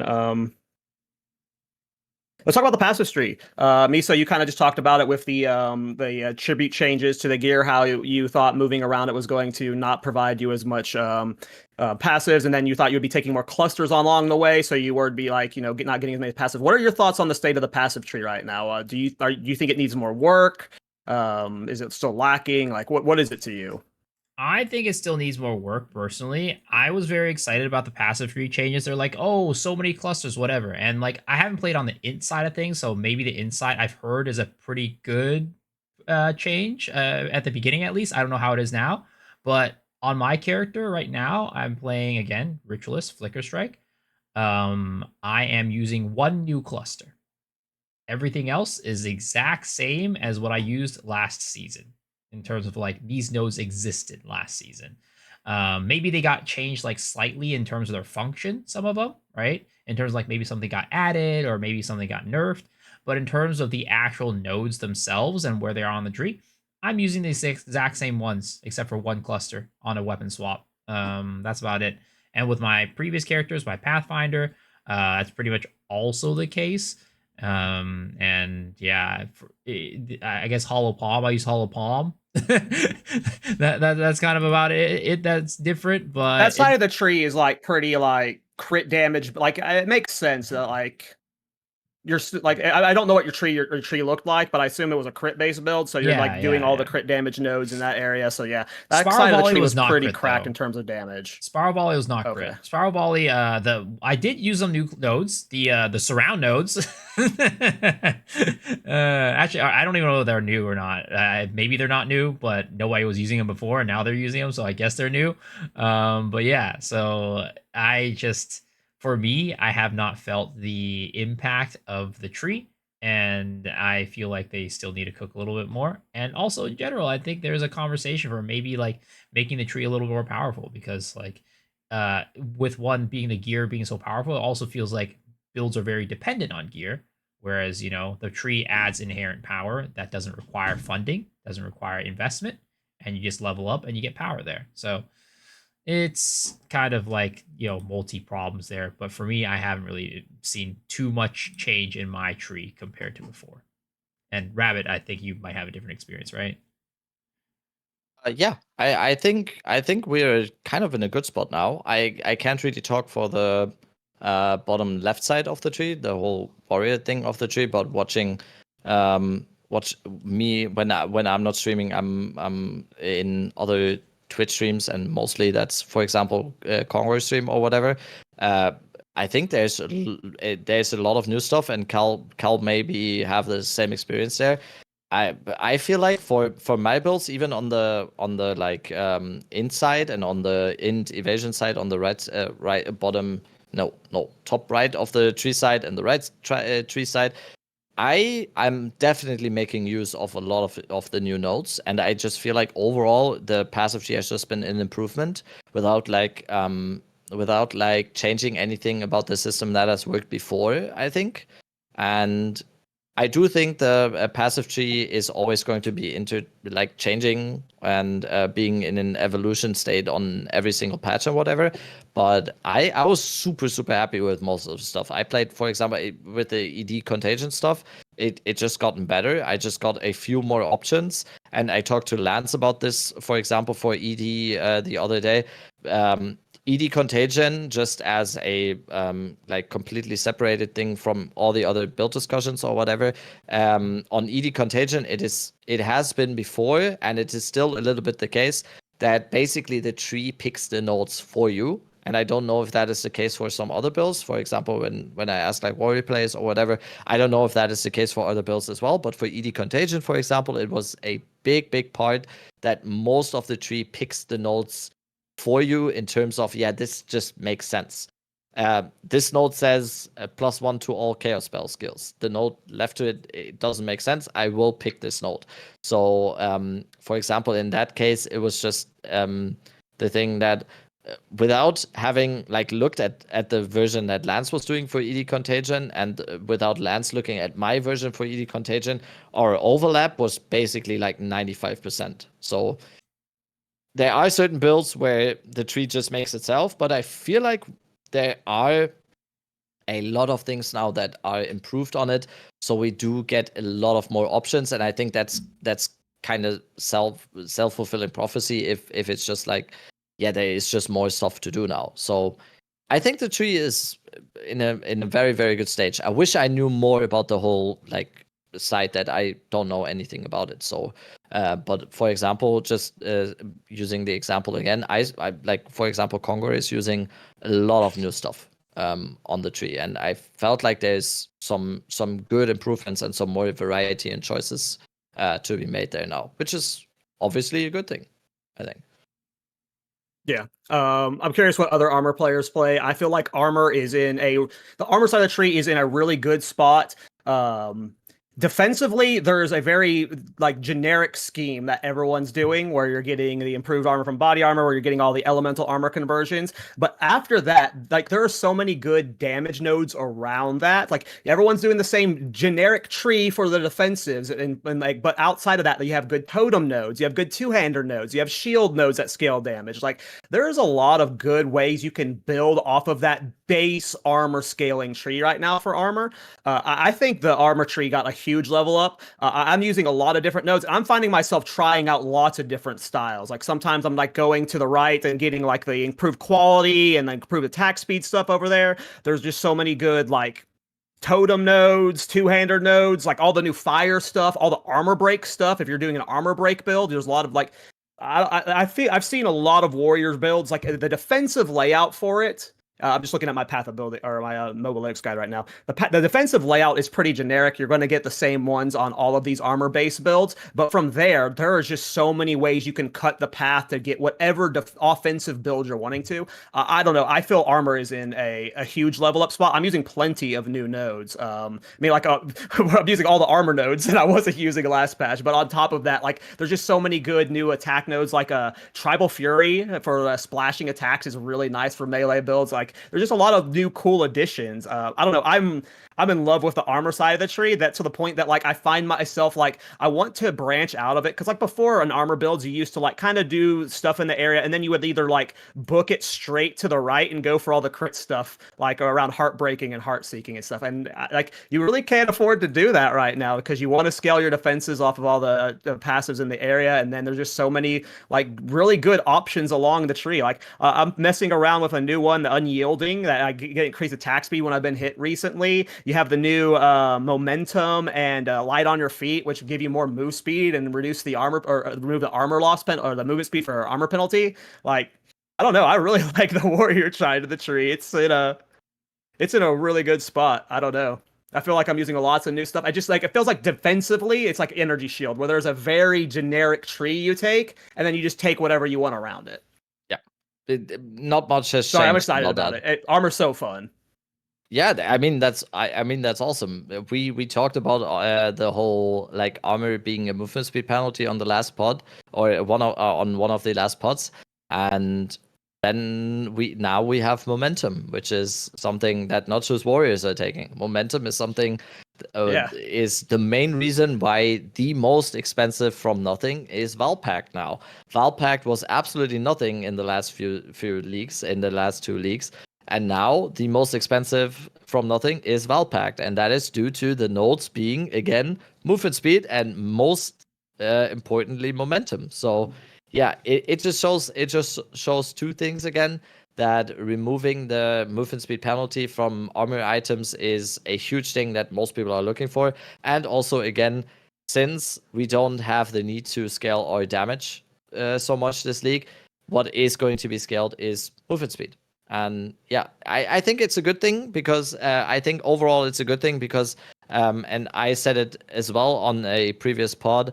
Let's talk about the passive tree. Misa, you kind of just talked about it with the tribute changes to the gear, how you thought moving around it was going to not provide you as much passives, and then you thought you'd be taking more clusters along the way, so you would be like, you know, not getting as many passive. What are your thoughts on the state of the passive tree right now? Do you think it needs more work? Is it still lacking? Like, what is it to you? I think it still needs more work personally. I was very excited about the passive tree changes. They're like, oh, so many clusters, whatever. And like, I haven't played on the inside of things, so maybe the inside I've heard is a pretty good change at the beginning, at least. I don't know how it is now, but on my character right now, I'm playing again Ritualist Flicker Strike. I am using one new cluster. Everything else is the exact same as what I used last season, in terms of like these nodes existed last season. Maybe they got changed like slightly in terms of their function, some of them, right? In terms of like maybe something got added or maybe something got nerfed. But in terms of the actual nodes themselves and where they are on the tree, I'm using these exact same ones, except for one cluster on a weapon swap. That's about it. And with my previous characters, my Pathfinder, that's pretty much also the case. And yeah, I guess Hollow Palm. I use Hollow Palm. That's kind of about it. That's different, but that side of the tree is like pretty like crit damage. But like it makes sense that like you're like I don't know what your tree looked like, but I assume it was a crit based build. So you're like doing all the crit damage nodes in that area. So yeah, that Spiral side of the Volley tree was was not pretty crit, cracked though. in terms of damage. Spiral Volley was not crit. Spiral Volley, I did use some new nodes, the surround nodes. Actually, I don't even know if they're new or not. Maybe they're not new, but nobody was using them before, and now they're using them, so I guess they're new. But yeah, so for me, I have not felt the impact of the tree, and I feel like they still need to cook a little bit more. And also, in general, I think there's a conversation for maybe like making the tree a little more powerful, because like with one being the gear being so powerful, it also feels like builds are very dependent on gear, Whereas, the tree adds inherent power that doesn't require funding, doesn't require investment, and you just level up and you get power there. So it's kind of like, multi problems there. But for me, I haven't really seen too much change in my tree compared to before. And Rabbit, I think you might have a different experience, right? Yeah, I think we're kind of in a good spot now. I can't really talk for the bottom left side of the tree, the whole warrior thing of the tree, but watching watch me when I'm not streaming, I'm in other Twitch streams, and mostly that's, for example, Congo stream or whatever. I think there's a lot of new stuff, and Cal maybe have the same experience there. I feel like for my builds, even on the like inside and on the evasion side, on the right bottom, no, top right of the tree side and the right tree side, I'm definitely making use of a lot of the new nodes, and I just feel like overall the passive tree has just been an improvement without changing anything about the system that has worked before, I think. And I do think the passive tree is always going to be changing and being in an evolution state on every single patch or whatever. But I was super, super happy with most of the stuff. I played, for example, with the ED contagion stuff. It just gotten better. I just got a few more options. And I talked to Lance about this, for example, for ED the other day. ED Contagion, just as a completely separated thing from all the other build discussions or whatever. On ED Contagion, it has been before, and it is still a little bit the case that basically the tree picks the nodes for you. And I don't know if that is the case for some other builds. For example, when I ask like warrior players or whatever, I don't know if that is the case for other builds as well. But for ED Contagion, for example, it was a big part that most of the tree picks the nodes for you in terms of, this just makes sense. This node says +1 to all chaos spell skills. The node left to it doesn't make sense. I will pick this node. So, for example, in that case, it was just the thing that without having looked at the version that Lance was doing for ED Contagion, and without Lance looking at my version for ED Contagion, our overlap was basically 95%. So there are certain builds where the tree just makes itself, but I feel like there are a lot of things now that are improved on it, so we do get a lot of more options, and I think that's kind of self-fulfilling prophecy if it's just there is just more stuff to do now. So I think the tree is in a very, very good stage. I wish I knew more about the whole side that I don't know anything about it. So but for example, just using the example again, I for example, Congo is using a lot of new stuff on the tree, and I felt like there's some good improvements and some more variety and choices to be made there now, which is obviously a good thing, I think. Yeah. I'm curious what other armor players play. I feel like the armor side of the tree is in a really good spot. Defensively, there's a very generic scheme that everyone's doing where you're getting the improved armor from body armor, where you're getting all the elemental armor conversions. But after that, there are so many good damage nodes around that. Everyone's doing the same generic tree for the defensives, and but outside of that, you have good totem nodes, you have good two-hander nodes, you have shield nodes that scale damage. There's a lot of good ways you can build off of that base armor scaling tree right now for armor. I think the armor tree got a huge level up. I'm using a lot of different nodes. I'm finding myself trying out lots of different styles. Sometimes I'm going to the right and getting the improved quality and improved attack speed stuff over there. There's just so many good totem nodes, two-hander nodes, all the new fire stuff, all the armor break stuff. If you're doing an armor break build, there's a lot of I've seen a lot of warriors builds, the defensive layout for it. I'm just looking at my Path of building or my Mobile Linux guide right now. The defensive layout is pretty generic. You're going to get the same ones on all of these armor-based builds, but from there are just so many ways you can cut the path to get whatever offensive build you're wanting to. I don't know. I feel armor is in a huge level up spot. I'm using plenty of new nodes. I'm using all the armor nodes that I wasn't using last patch, but on top of that, there's just so many good new attack nodes. Tribal Fury for splashing attacks is really nice for melee builds. There's just a lot of new cool additions. I don't know. I'm in love with the armor side of the tree, that to the point that like I find myself like I want to branch out of it, because like before in armor builds you used to like kind of do stuff in the area and then you would either like book it straight to the right and go for all the crit stuff like around heartbreaking and heart seeking and stuff, and like you really can't afford to do that right now because you want to scale your defenses off of all the passives in the area, and then there's just so many like really good options along the tree. Like I'm messing around with a new one, the unyielding, that I get increased attack speed when I've been hit recently. You have the new momentum and light on your feet, which give you more move speed and reduce the armor, or remove the armor loss or the movement speed for armor penalty. Like, I don't know. I really like the warrior side of the tree. It's in a really good spot. I don't know. I feel like I'm using lots of new stuff. I just like, it feels like defensively, it's like energy shield, where there's a very generic tree you take, and then you just take whatever you want around it. Yeah, not much has changed. I'm excited about it. Armor's so fun. Yeah, I mean that's awesome. We talked about the whole like armor being a movement speed penalty on the last pod, or on one of the last pods, and then we have momentum, which is something that not just warriors are taking. Momentum is something is the main reason why the most expensive from nothing is Valpact now. Valpact was absolutely nothing in the last few leagues, in the last 2 leagues. And now the most expensive from nothing is Valpact, and that is due to the nodes being, again, movement speed and most importantly momentum. So yeah, it just shows 2 things again, that removing the movement speed penalty from armor items is a huge thing that most people are looking for. And also, again, since we don't have the need to scale our damage so much this league, what is going to be scaled is movement speed. And yeah, I think it's a good thing, because I think overall it's a good thing because, and I said it as well on a previous pod,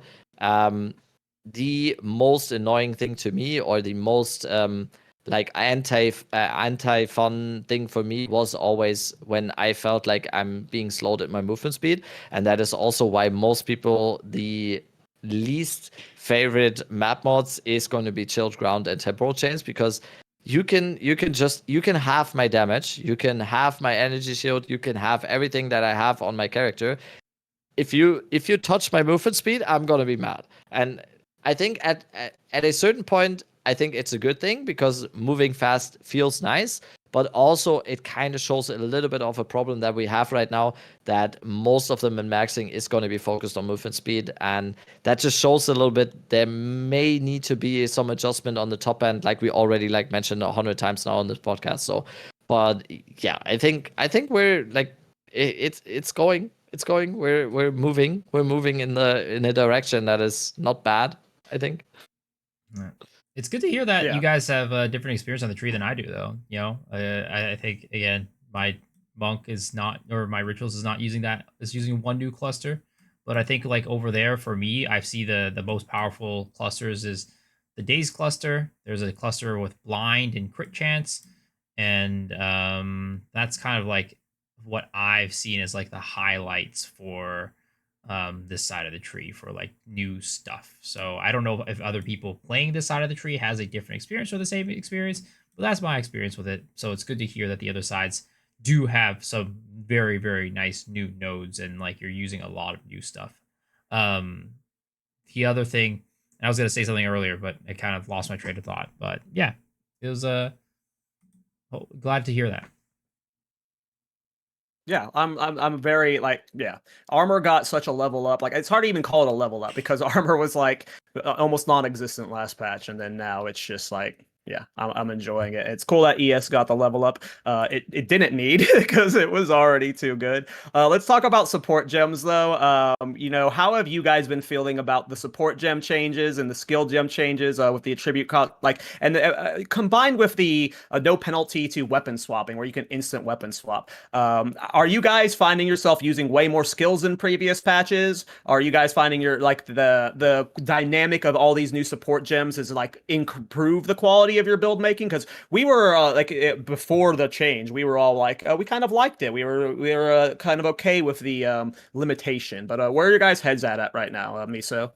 the most annoying thing to me, or the most like anti-fun thing for me, was always when I felt like I'm being slowed at my movement speed. And that is also why most people, the least favorite map mods is going to be chilled ground and temporal chains, because you can have my damage, you can have my energy shield, you can have everything that I have on my character. If you touch my movement speed, I'm gonna be mad. And I think at a certain point, I think it's a good thing, because moving fast feels nice, but also it kind of shows a little bit of a problem that we have right now, that most of the min-maxing is going to be focused on movement speed, and that just shows a little bit there may need to be some adjustment on the top end, like we already like mentioned 100 times now on this podcast. So, but yeah, I think we're like it's going. We're moving in a direction that is not bad, I think. Yeah. It's good to hear that you guys have a different experience on the tree than I do, though. You know, I think, again, my monk is not, or my rituals is not using that. It's using one new cluster. But I think, like, over there, for me, I see the most powerful clusters is the Daze cluster. There's a cluster with blind and crit chance. And that's kind of like what I've seen as like the highlights for this side of the tree for like new stuff. So I don't know if other people playing this side of the tree has a different experience or the same experience, but that's my experience with it. So it's good to hear that the other sides do have some very, very nice new nodes, and like you're using a lot of new stuff. The other thing, and I was gonna say something earlier, but I kind of lost my train of thought. But yeah, it was glad to hear that. Yeah, I'm very like, yeah. Armor got such a level up. Like, it's hard to even call it a level up, because armor was like almost non-existent last patch, and then now it's just like, yeah, I'm enjoying it. It's cool that ES got the level up. It didn't need, because it was already too good. Let's talk about support gems though. You know, how have you guys been feeling about the support gem changes and the skill gem changes with the attribute cost, like, and combined with the no penalty to weapon swapping, where you can instant weapon swap? Are you guys finding yourself using way more skills than previous patches? Are you guys finding your like the dynamic of all these new support gems is like improve the quality of your build making? Because we were before the change, we were all like, we kind of liked it. We were kind of okay with the limitation. But where are your guys' heads at right now, Miso?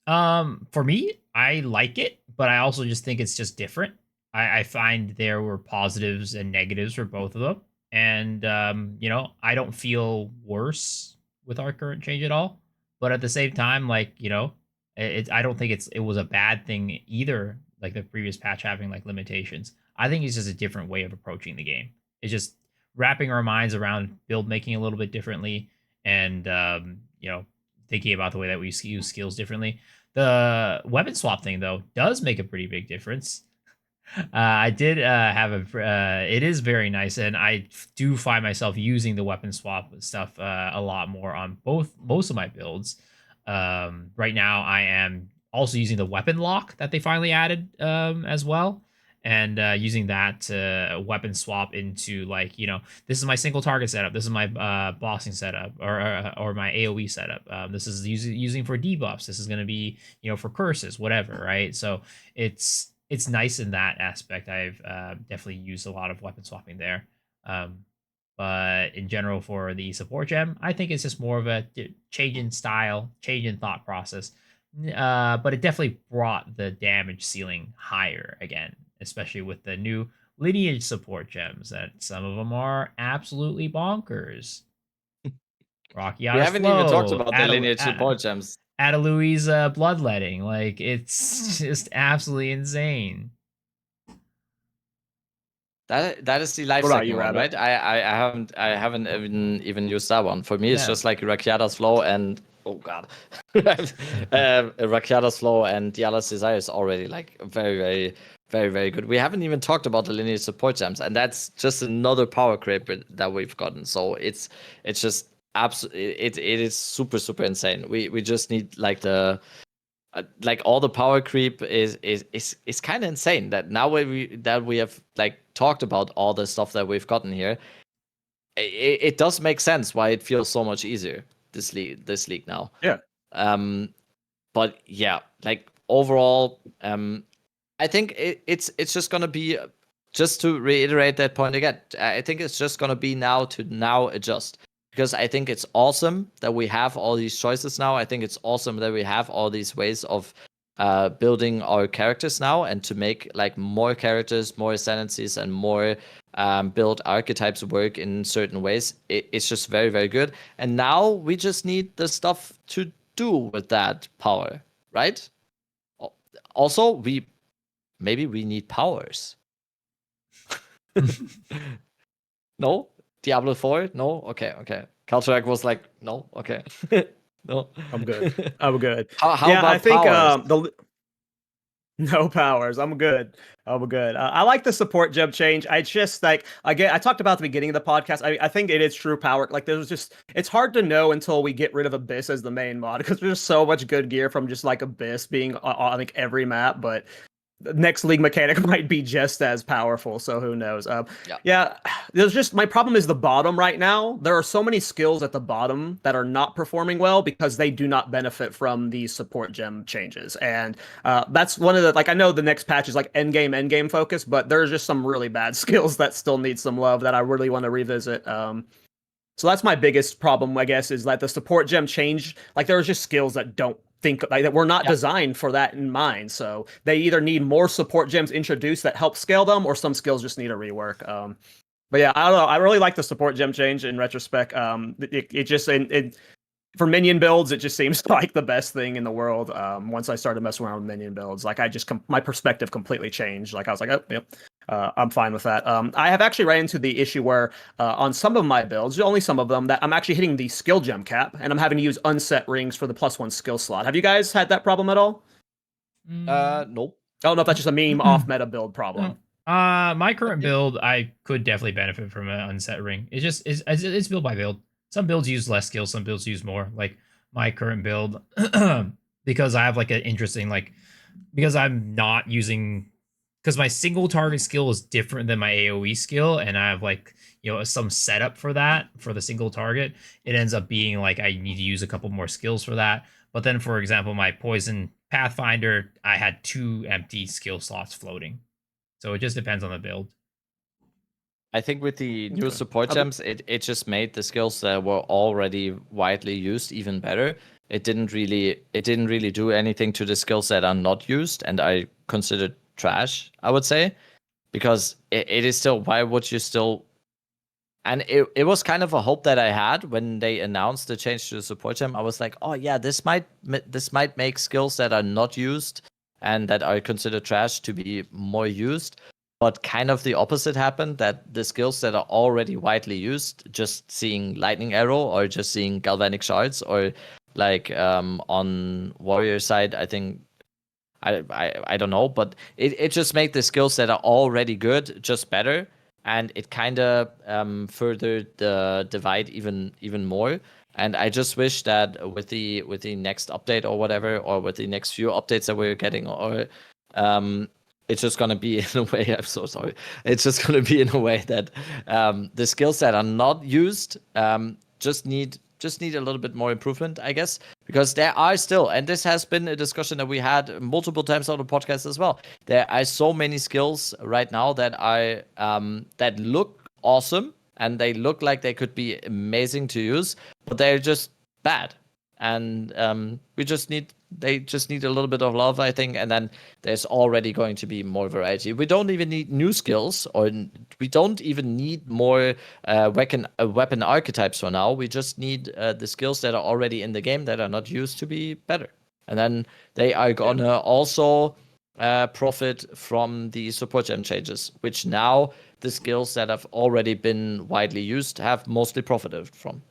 For me, I like it, but I also just think it's just different. I find there were positives and negatives for both of them. And I don't feel worse with our current change at all. But at the same time, like, I don't think it was a bad thing either, like the previous patch having like limitations. I think it's just a different way of approaching the game. It's just wrapping our minds around build making a little bit differently, and thinking about the way that we use skills differently. The weapon swap thing though does make a pretty big difference. I did have it is very nice, and I do find myself using the weapon swap stuff a lot more on most of my builds. Right now, I am also using the weapon lock that they finally added as well, and using that to weapon swap into like this is my single target setup, this is my bossing setup, or my AOE setup. This is using for debuffs. This is going to be for curses, whatever, right? So it's nice in that aspect. I've definitely used a lot of weapon swapping there. But in general, for the support gem, I think it's just more of a change in style, change in thought process. But it definitely brought the damage ceiling higher again, especially with the new lineage support gems. That some of them are absolutely bonkers. Rocky We haven't even talked about the lineage support gems. Adalui's bloodletting, like it's just absolutely insane. That is the life cycle one, right? I haven't even used that one. For me, it's just like Rakiata's Flow and Rakiata's Flow and Diala's Desire is already like very, very, very, very good. We haven't even talked about the lineage support gems, and that's just another power creep that we've gotten. So it's just absolutely it is super, super insane. We just need like the like all the power creep is kind of insane. That now we have like talked about all the stuff that we've gotten here, it does make sense why it feels so much easier this league now. Yeah. But yeah, like overall, I think it's just gonna be, just to reiterate that point again, I think it's just gonna be now adjust. Because I think it's awesome that we have all these choices now. I think it's awesome that we have all these ways of building our characters now, and to make like more characters, more ascendancies, and more build archetypes work in certain ways. It's just very, very good. And now we just need the stuff to do with that power, right? Also, maybe we need powers. No? Diablo 4? No? Okay. Kaltrak was like, no? Okay. No. I'm good. I'm good. How about I think powers? No powers. I'm good. I like the support gem change. I just like, again, I talked about at the beginning of the podcast. I think it is true power. Like it's hard to know until we get rid of Abyss as the main mod, because there's so much good gear from just like Abyss being on like every map, but the next league mechanic might be just as powerful, so who knows. Yeah, there's just, my problem is the bottom right now. There are so many skills at the bottom that are not performing well because they do not benefit from these support gem changes, and that's one of the, like, I know the next patch is like endgame focus, but there's just some really bad skills that still need some love that I really want to revisit. So that's my biggest problem, I guess, is that the support gem change, like there's just skills that don't think like that, we're not designed for that in mind. So they either need more support gems introduced that help scale them, or some skills just need a rework. But yeah, I don't know. I really like the support gem change in retrospect. It just for minion builds, it just seems like the best thing in the world. Once I started messing around with minion builds, like my perspective completely changed. Like I was like, oh, yep. I'm fine with that. I have actually ran into the issue where on some of my builds, only some of them, that I'm actually hitting the skill gem cap, and I'm having to use unset rings for the +1 skill slot. Have you guys had that problem at all? Nope. I don't know if that's just a meme off meta build problem. My current build, I could definitely benefit from an unset ring. It's build by build. Some builds use less skill, some builds use more. Like my current build, because I have like an interesting, like, because I'm not using, because my single target skill is different than my AoE skill, and I have like, some setup for that, for the single target. It ends up being like I need to use a couple more skills for that. But then, for example, my poison Pathfinder, I had 2 empty skill slots floating. So it just depends on the build. I think with the new support gems, it just made the skills that were already widely used even better. It didn't really do anything to the skills that are not used, and I consider trash, I would say, because it is still, why would you still And it was kind of a hope that I had when they announced the change to the support gem. I was like, oh yeah, this might make skills that are not used and that are considered trash to be more used. But kind of the opposite happened, that the skills that are already widely used, just seeing Lightning Arrow or just seeing Galvanic Shards, or like on Warrior side, I think, I don't know, but it just made the skills that are already good just better. And it kind of furthered the divide even more. And I just wish that with the next update or whatever, or with the next few updates that we're getting, or it's just gonna be in a way. I'm so sorry. It's just gonna be in a way that the skills that are not used just need a little bit more improvement, I guess, because there are still, and this has been a discussion that we had multiple times on the podcast as well. There are so many skills right now that are that look awesome and they look like they could be amazing to use, but they're just bad. And they just need a little bit of love, I think, and then there's already going to be more variety. We don't even need new skills, or we don't even need more weapon archetypes for now. We just need the skills that are already in the game that are not used to be better. And then they are gonna also profit from the support gem changes, which now the skills that have already been widely used have mostly profited from.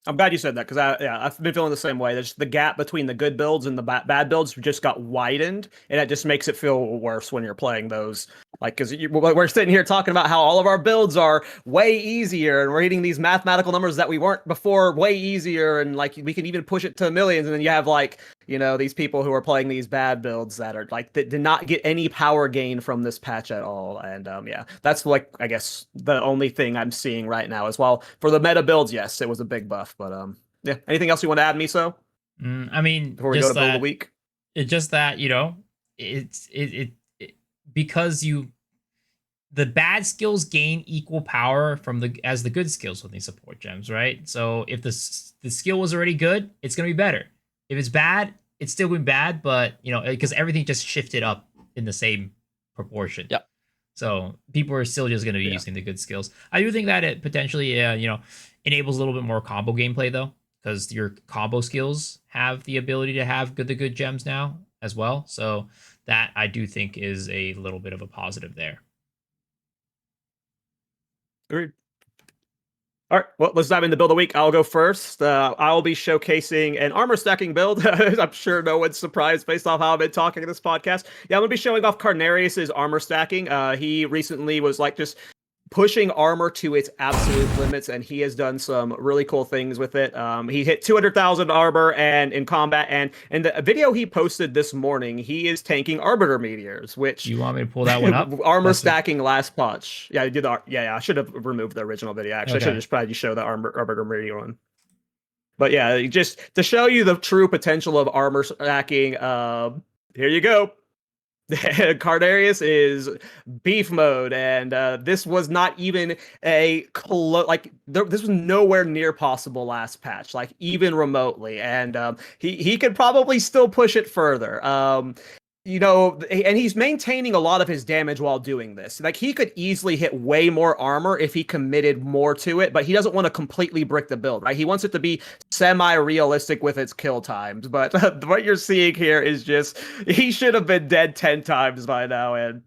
I'm glad you said that, because I've been feeling the same way. There's the gap between the good builds and the bad builds just got widened, and it just makes it feel worse when you're playing those. Like, because we're sitting here talking about how all of our builds are way easier, and we're hitting these mathematical numbers that we weren't before, way easier, and like we can even push it to millions. And then you have like, you know, these people who are playing these bad builds that are like that did not get any power gain from this patch at all. And yeah, that's like, I guess the only thing I'm seeing right now as well. For the meta builds, yes, it was a big buff, but yeah. Anything else you want to add, Miso? I mean, before we go to build of the week, it's just that, you know, it's because the bad skills gain equal power from as the good skills with these support gems, right? So if the skill was already good, it's gonna be better. If it's bad, it's still going bad, but you know, because everything just shifted up in the same proportion. Yeah. So people are still just going to be using the good skills. I do think that it potentially, you know, enables a little bit more combo gameplay though, because your combo skills have the ability to have the good gems now as well. So that I do think is a little bit of a positive there. Agreed. All right, well, let's dive into build of the week. I'll go first. I'll be showcasing an armor stacking build. I'm sure no one's surprised based off how I've been talking in this podcast. Yeah, I'm going to be showing off Carnarius's armor stacking. He recently was like just pushing armor to its absolute limits, and he has done some really cool things with it. He hit 200,000 armor and in combat, and in the video he posted this morning, he is tanking Arbiter Meteors, which... You want me to pull that one up? Armor stacking last patch. Yeah, I did the... Yeah, I should have removed the original video, actually. Okay. I should have just probably show the Arbiter Meteor one. But yeah, just to show you the true potential of armor stacking, here you go. Carnarius is beef mode, and this was not even this was nowhere near possible last patch, like even remotely, and he could probably still push it further. You know, and he's maintaining a lot of his damage while doing this. Like, he could easily hit way more armor if he committed more to it, but he doesn't want to completely brick the build, right? He wants it to be semi-realistic with its kill times, but what you're seeing here is just, he should have been dead 10 times by now, and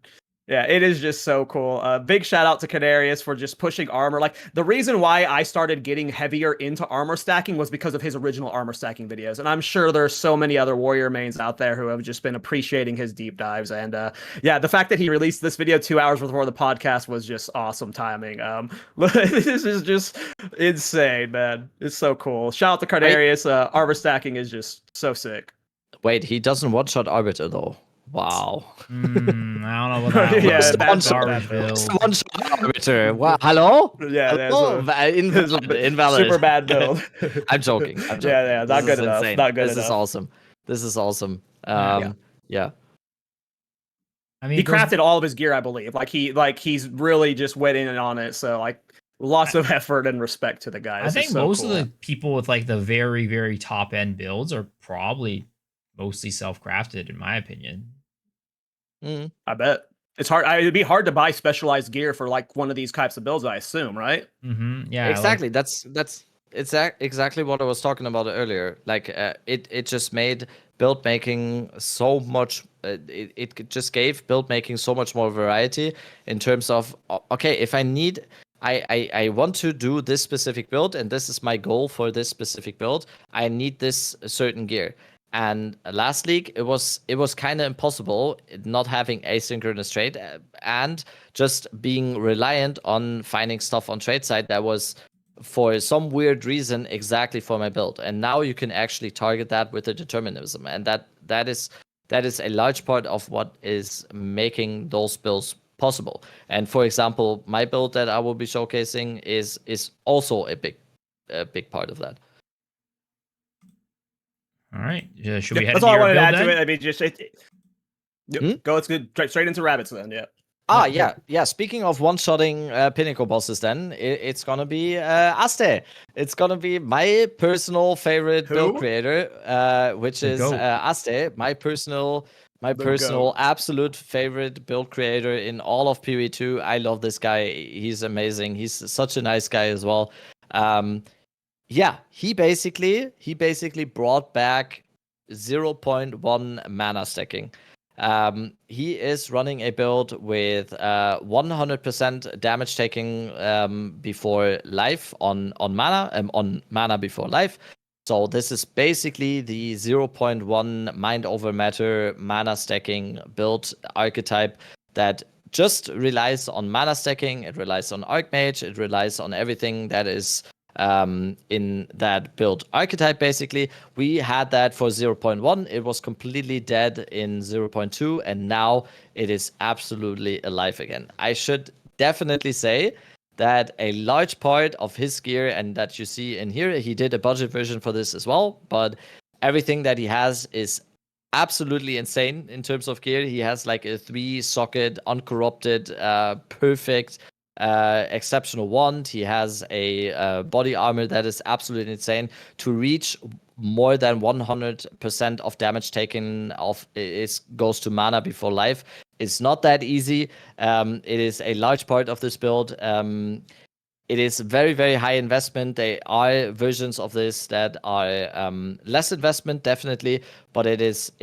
yeah, it is just so cool. Big shout out to Carnarius for just pushing armor. Like, the reason why I started getting heavier into armor stacking was because of his original armor stacking videos. And I'm sure there's so many other warrior mains out there who have just been appreciating his deep dives. And yeah, the fact that he released this video 2 hours before the podcast was just awesome timing. This is just insane, man. It's so cool. Shout out to Carnarius. Armor stacking is just so sick. Wait, he doesn't one-shot Arbiter though. Wow. I don't know about that. Yeah, that's one-shot Arbiter. Wow. Hello? Yeah, hello? Invalid. Super bad build. I'm joking. Yeah, not good enough. Insane. Not good enough. This is awesome. Yeah. I mean, he crafted all of his gear, I believe. He's really just went in on it. So like, lots of effort and respect to the guy. I think most of the people with like the very, very top end builds are probably mostly self-crafted, in my opinion. I bet. It's hard. It'd be hard to buy specialized gear for like one of these types of builds, I assume, right? Yeah, exactly. That's exactly what I was talking about earlier. Like it just made build making so much. It just gave build making so much more variety in terms of okay, if I need. I want to do this specific build, and this is my goal for this specific build. I need this certain gear. And last league, it was kind of impossible not having asynchronous trade and just being reliant on finding stuff on trade side that was for some weird reason exactly for my build. And now you can actually target that with the determinism, and that is a large part of what is making those builds possible. And for example, my build that I will be showcasing is also a big part of that. All right. Should we head That's into all I your wanted to build add then? to it. I mean, just go. Let's go straight into rabbits then. Yeah. Yeah. Speaking of one-shotting pinnacle bosses, then it's gonna be Aste. It's gonna be my personal favorite build creator, which is Aste. My personal absolute favorite build creator in all of PoE 2. I love this guy. He's amazing. He's such a nice guy as well. Yeah, he basically brought back 0.1 mana stacking. He is running a build with 100% damage taking before life on mana before life. So this is basically the 0.1 mind over matter mana stacking build archetype that just relies on mana stacking. It relies on Archmage. It relies on everything that is in that build archetype. Basically, we had that for 0.1. It was completely dead in 0.2, and now it is absolutely alive again. I should definitely say that a large part of his gear, and that you see in here, he did a budget version for this as well, but everything that he has is absolutely insane in terms of gear. He has like a 3-socket uncorrupted perfect exceptional wand. He has a body armor that is absolutely insane. To reach more than 100% of damage taken goes to mana before life. It's not that easy. It is a large part of this build. It is very, very high investment. There are versions of this that are less investment, definitely, but it is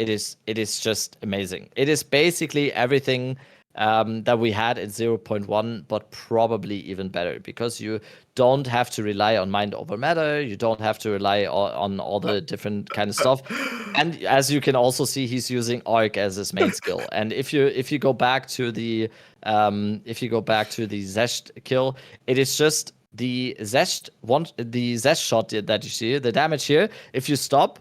just amazing. It is basically everything that we had in 0.1, but probably even better, because you don't have to rely on mind over matter. You don't have to rely on all the different kind of stuff. And as you can also see, he's using Arc as his main skill. And if you go back to the Zesht kill, it is just the Zesht shot that you see, the damage here. If you stop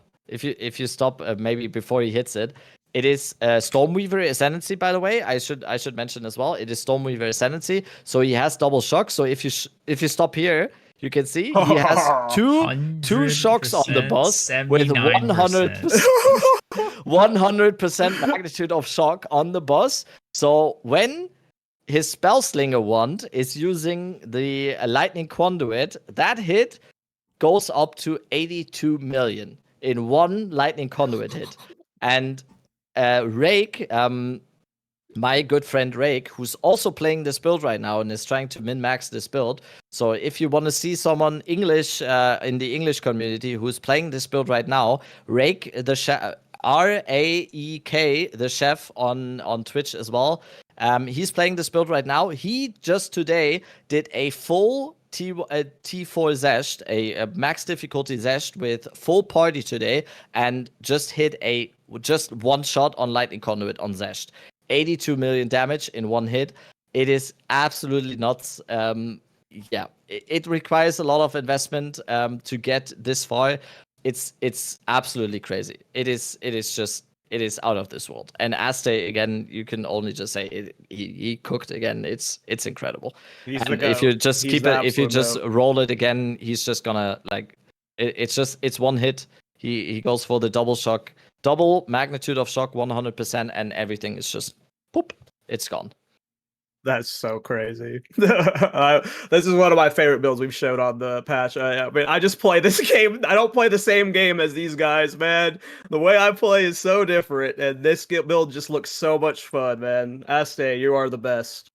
maybe before he hits it. It is Stormweaver Ascendancy, by the way. I should mention as well. It is Stormweaver Ascendancy, so he has double shock. So if you stop here, you can see he has two shocks on the boss with 100% magnitude of shock on the boss. So when his Spellslinger wand is using the Lightning Conduit, that hit goes up to 82 million in one Lightning Conduit hit. And Rake, my good friend Rake, who's also playing this build right now and is trying to min-max this build. So if you want to see someone English in the English community who's playing this build right now, Rake, the Raek, the chef on Twitch as well. He's playing this build right now. He just today did a full T4 Zesht, a max difficulty Zesht with full party today, and just hit just one shot on Lightning Conduit on Zesht. 82 million damage in one hit. It is absolutely nuts. It requires a lot of investment to get this far. It's absolutely crazy. It is out of this world. And Aste, again, you can only just say he cooked again. It's incredible. And if you just roll it again, he's just gonna it's one hit. He goes for the double shock, double magnitude of shock, 100%, and everything is just poop. It's gone. That's so crazy. This is one of my favorite builds we've showed on the patch. I mean, I just play this game. I don't play the same game as these guys, man. The way I play is so different, and this build just looks so much fun, man. Aste, you are the best.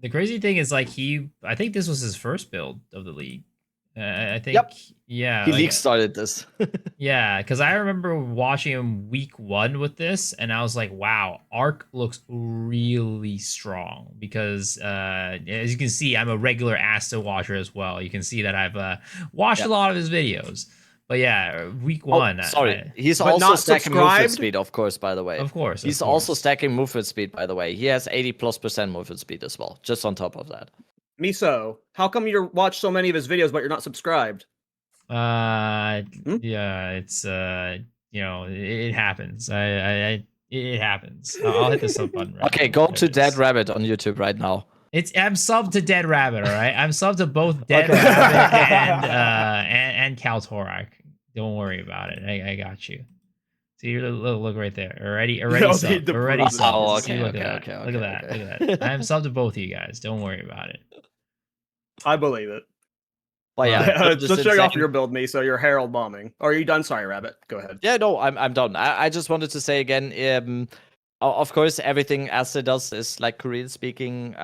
The crazy thing is, like, I think this was his first build of the league. I think, yep. Yeah. He league started this. Yeah, because I remember watching him week 1 with this, and I was like, wow, Arc looks really strong. Because as you can see, I'm a regular Asta watcher as well. You can see that I've watched a lot of his videos. But yeah, week 1. Sorry, he's also stacking movement speed, of course, by the way. Of course. He's also stacking movement speed, by the way. He has 80+% movement speed as well, just on top of that. Miso, how come you watch so many of his videos, but you're not subscribed? Yeah, it's it happens. It happens. I'll hit the sub button. Right okay, go to Dead Rabbit on YouTube right now. I'm subbed to Dead Rabbit, all right? I'm subbed to both Dead Rabbit and Kaltorak. Don't worry about it. I got you. See, look right there. Already subbed. Already subbed. Oh, okay, look at that. Look at that. I'm subbed to both of you guys. Don't worry about it. I believe it. Well, yeah. Just show off your build, me. So you're Herald bombing. Or are you done? Sorry, Rabbit. Go ahead. Yeah, no, I'm done. I just wanted to say again, of course, everything Asta does is like Korean speaking.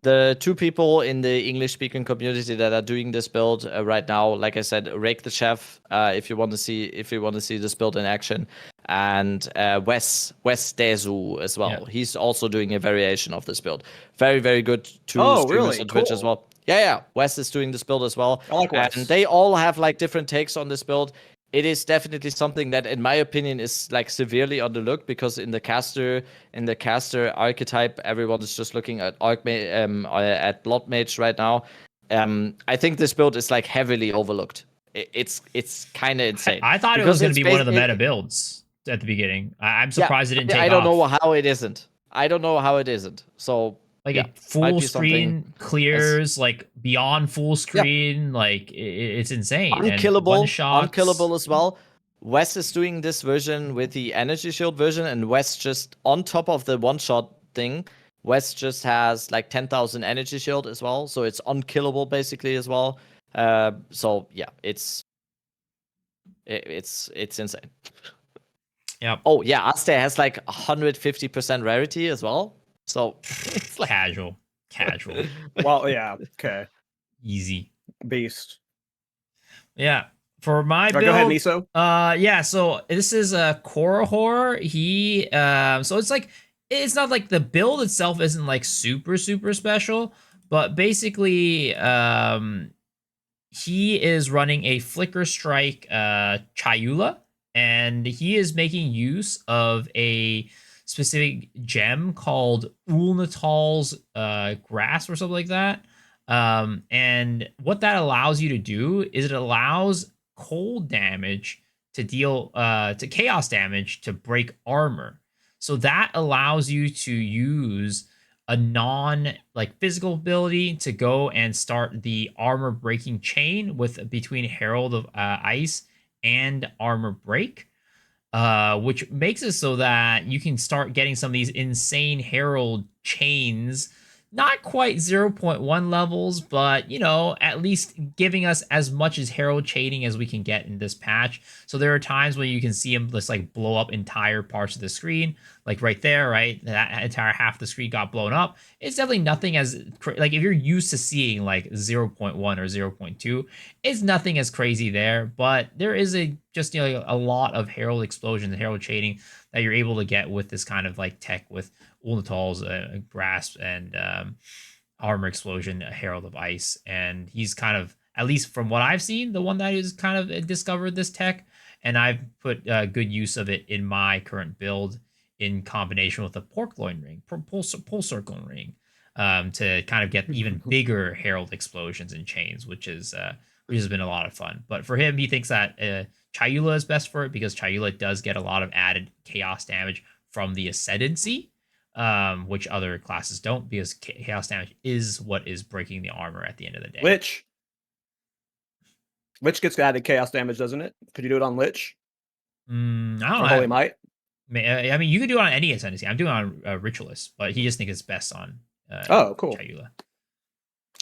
The 2 people in the English speaking community that are doing this build right now, like I said, Rake the Chef, if you want to see this build in action, and Wes Dezu as well. Yeah. He's also doing a variation of this build. Very, very good to streamers on Twitch as well. Yeah. Wes is doing this build as well. I like Wes. And they all have like different takes on this build. It is definitely something that, in my opinion, is like severely underlooked, because in the caster archetype, everyone is just looking at at Blood Mage right now. I think this build is like heavily overlooked. It's kind of insane. I thought it was going to be one of the meta builds at the beginning. I'm surprised it didn't take off. I don't know how it isn't. So. Like full screen clears, like beyond full screen, like it's insane. Unkillable as well. Wes is doing this version with the energy shield version, and Wes just on top of the one shot thing, Wes just has like 10,000 energy shield as well, so it's unkillable basically as well. So yeah, it's insane. Yeah. Oh yeah, Aste has like 150% rarity as well. So it's like casual. Well, yeah. Okay. Easy. Beast. Yeah. For my build, go ahead, Miso. Yeah. So this is a Korahor. He so it's not like the build itself isn't like super special, but basically he is running a Flicker Strike Chayula, and he is making use of a specific gem called Ulnatal's Grasp or something like that. And what that allows you to do is it allows cold damage to deal to chaos damage to break armor. So that allows you to use a non physical ability to go and start the armor breaking chain between Herald of Ice and Armor Break. Which makes it so that you can start getting some of these insane Herald chains, not quite 0.1 levels, but, at least giving us as much as Herald chaining as we can get in this patch. So there are times when you can see him just blow up entire parts of the screen, like right there, right? That entire half of the screen got blown up. It's definitely nothing as, if you're used to seeing 0.1 or 0.2, it's nothing as crazy there, but there is a lot of Herald explosions and Herald chaining that you're able to get with this kind of tech with Ulnatal's Grasp and Armor Explosion, Herald of Ice. And he's kind of, at least from what I've seen, the one that has kind of discovered this tech. And I've put good use of it in my current build in combination with a Pork Loin Ring, Pole Circle Ring, to kind of get even bigger Herald explosions and chains, which has been a lot of fun. But for him, he thinks that Chayula is best for it, because Chayula does get a lot of added chaos damage from the Ascendancy, which other classes don't, because chaos damage is what is breaking the armor at the end of the day. Lich gets added chaos damage, doesn't it? Could you do it on Lich? I don't know. Holy Might? I mean, you could do it on any Ascendancy. I'm doing it on Ritualist, but he just thinks it's best on Oh, cool. Chayula.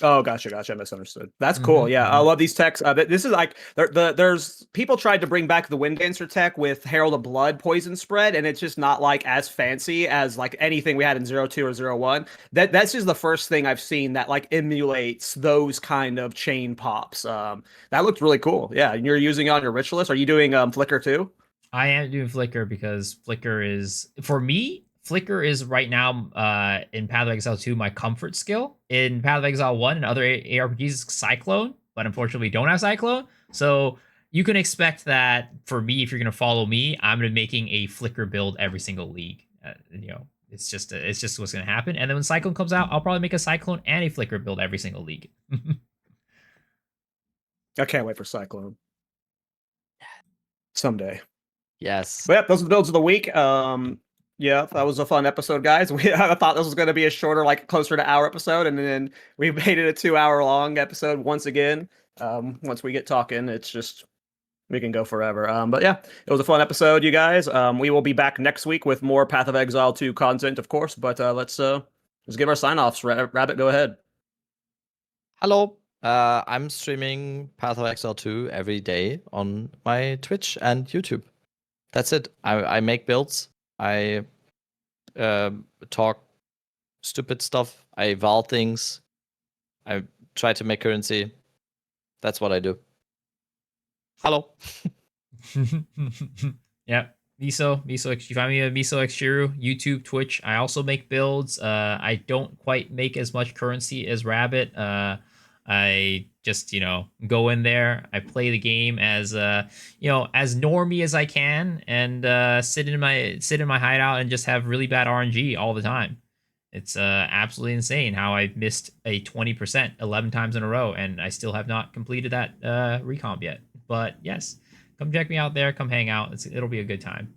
Oh, gotcha. I misunderstood. That's cool. Yeah, I love these techs. This is like there's people tried to bring back the Wind Dancer tech with Herald of Blood poison spread, and it's just not like as fancy as like anything we had in 0-2 or 0-1. That's just the first thing I've seen that like emulates those kind of chain pops. That looked really cool. Yeah, and you're using it on your Ritualist. Are you doing Flicker too? I am doing Flicker because Flicker is, for me, Flicker is right now in Path of Exile 2 my comfort skill. In Path of Exile 1 and other ARPGs, Cyclone, but unfortunately we don't have Cyclone. So you can expect that for me, if you're going to follow me, I'm going to be making a Flicker build every single league. It's just what's going to happen. And then when Cyclone comes out, I'll probably make a Cyclone and a Flicker build every single league. I can't wait for Cyclone. Someday. Yes. But yeah, those are the builds of the week. Yeah, that was a fun episode, guys. I thought this was going to be a shorter, like closer to hour episode, and then we made it a 2-hour long episode once again. Once we get talking, it's just we can go forever. But yeah, it was a fun episode, you guys. We will be back next week with more Path of Exile 2 content, of course. But let's give our sign-offs. Rabbit, go ahead. Hello. I'm streaming Path of Exile 2 every day on my Twitch and YouTube. That's it. I make builds. I talk stupid stuff. I val things. I try to make currency. That's what I do. Hello. Yeah. Miso, you find me at Miso Xchiru, YouTube, Twitch. I also make builds. I don't quite make as much currency as Rabbit. I just, go in there. I play the game as, as normie as I can, and sit in my hideout and just have really bad RNG all the time. It's absolutely insane how I missed a 20% 11 times in a row, and I still have not completed that recomp yet. But yes, come check me out there. Come hang out. It'll be a good time.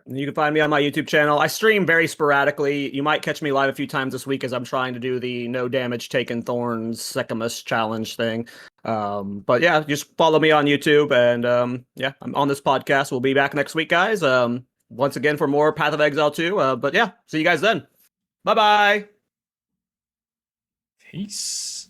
You can find me on my YouTube channel. I stream very sporadically. You might catch me live a few times this week as I'm trying to do the no damage taken thorns Secamus challenge thing. But yeah, just follow me on YouTube, and yeah, I'm on this podcast. We'll be back next week, guys. Once again for more Path of Exile 2. But yeah, see you guys then. Bye-bye. Peace.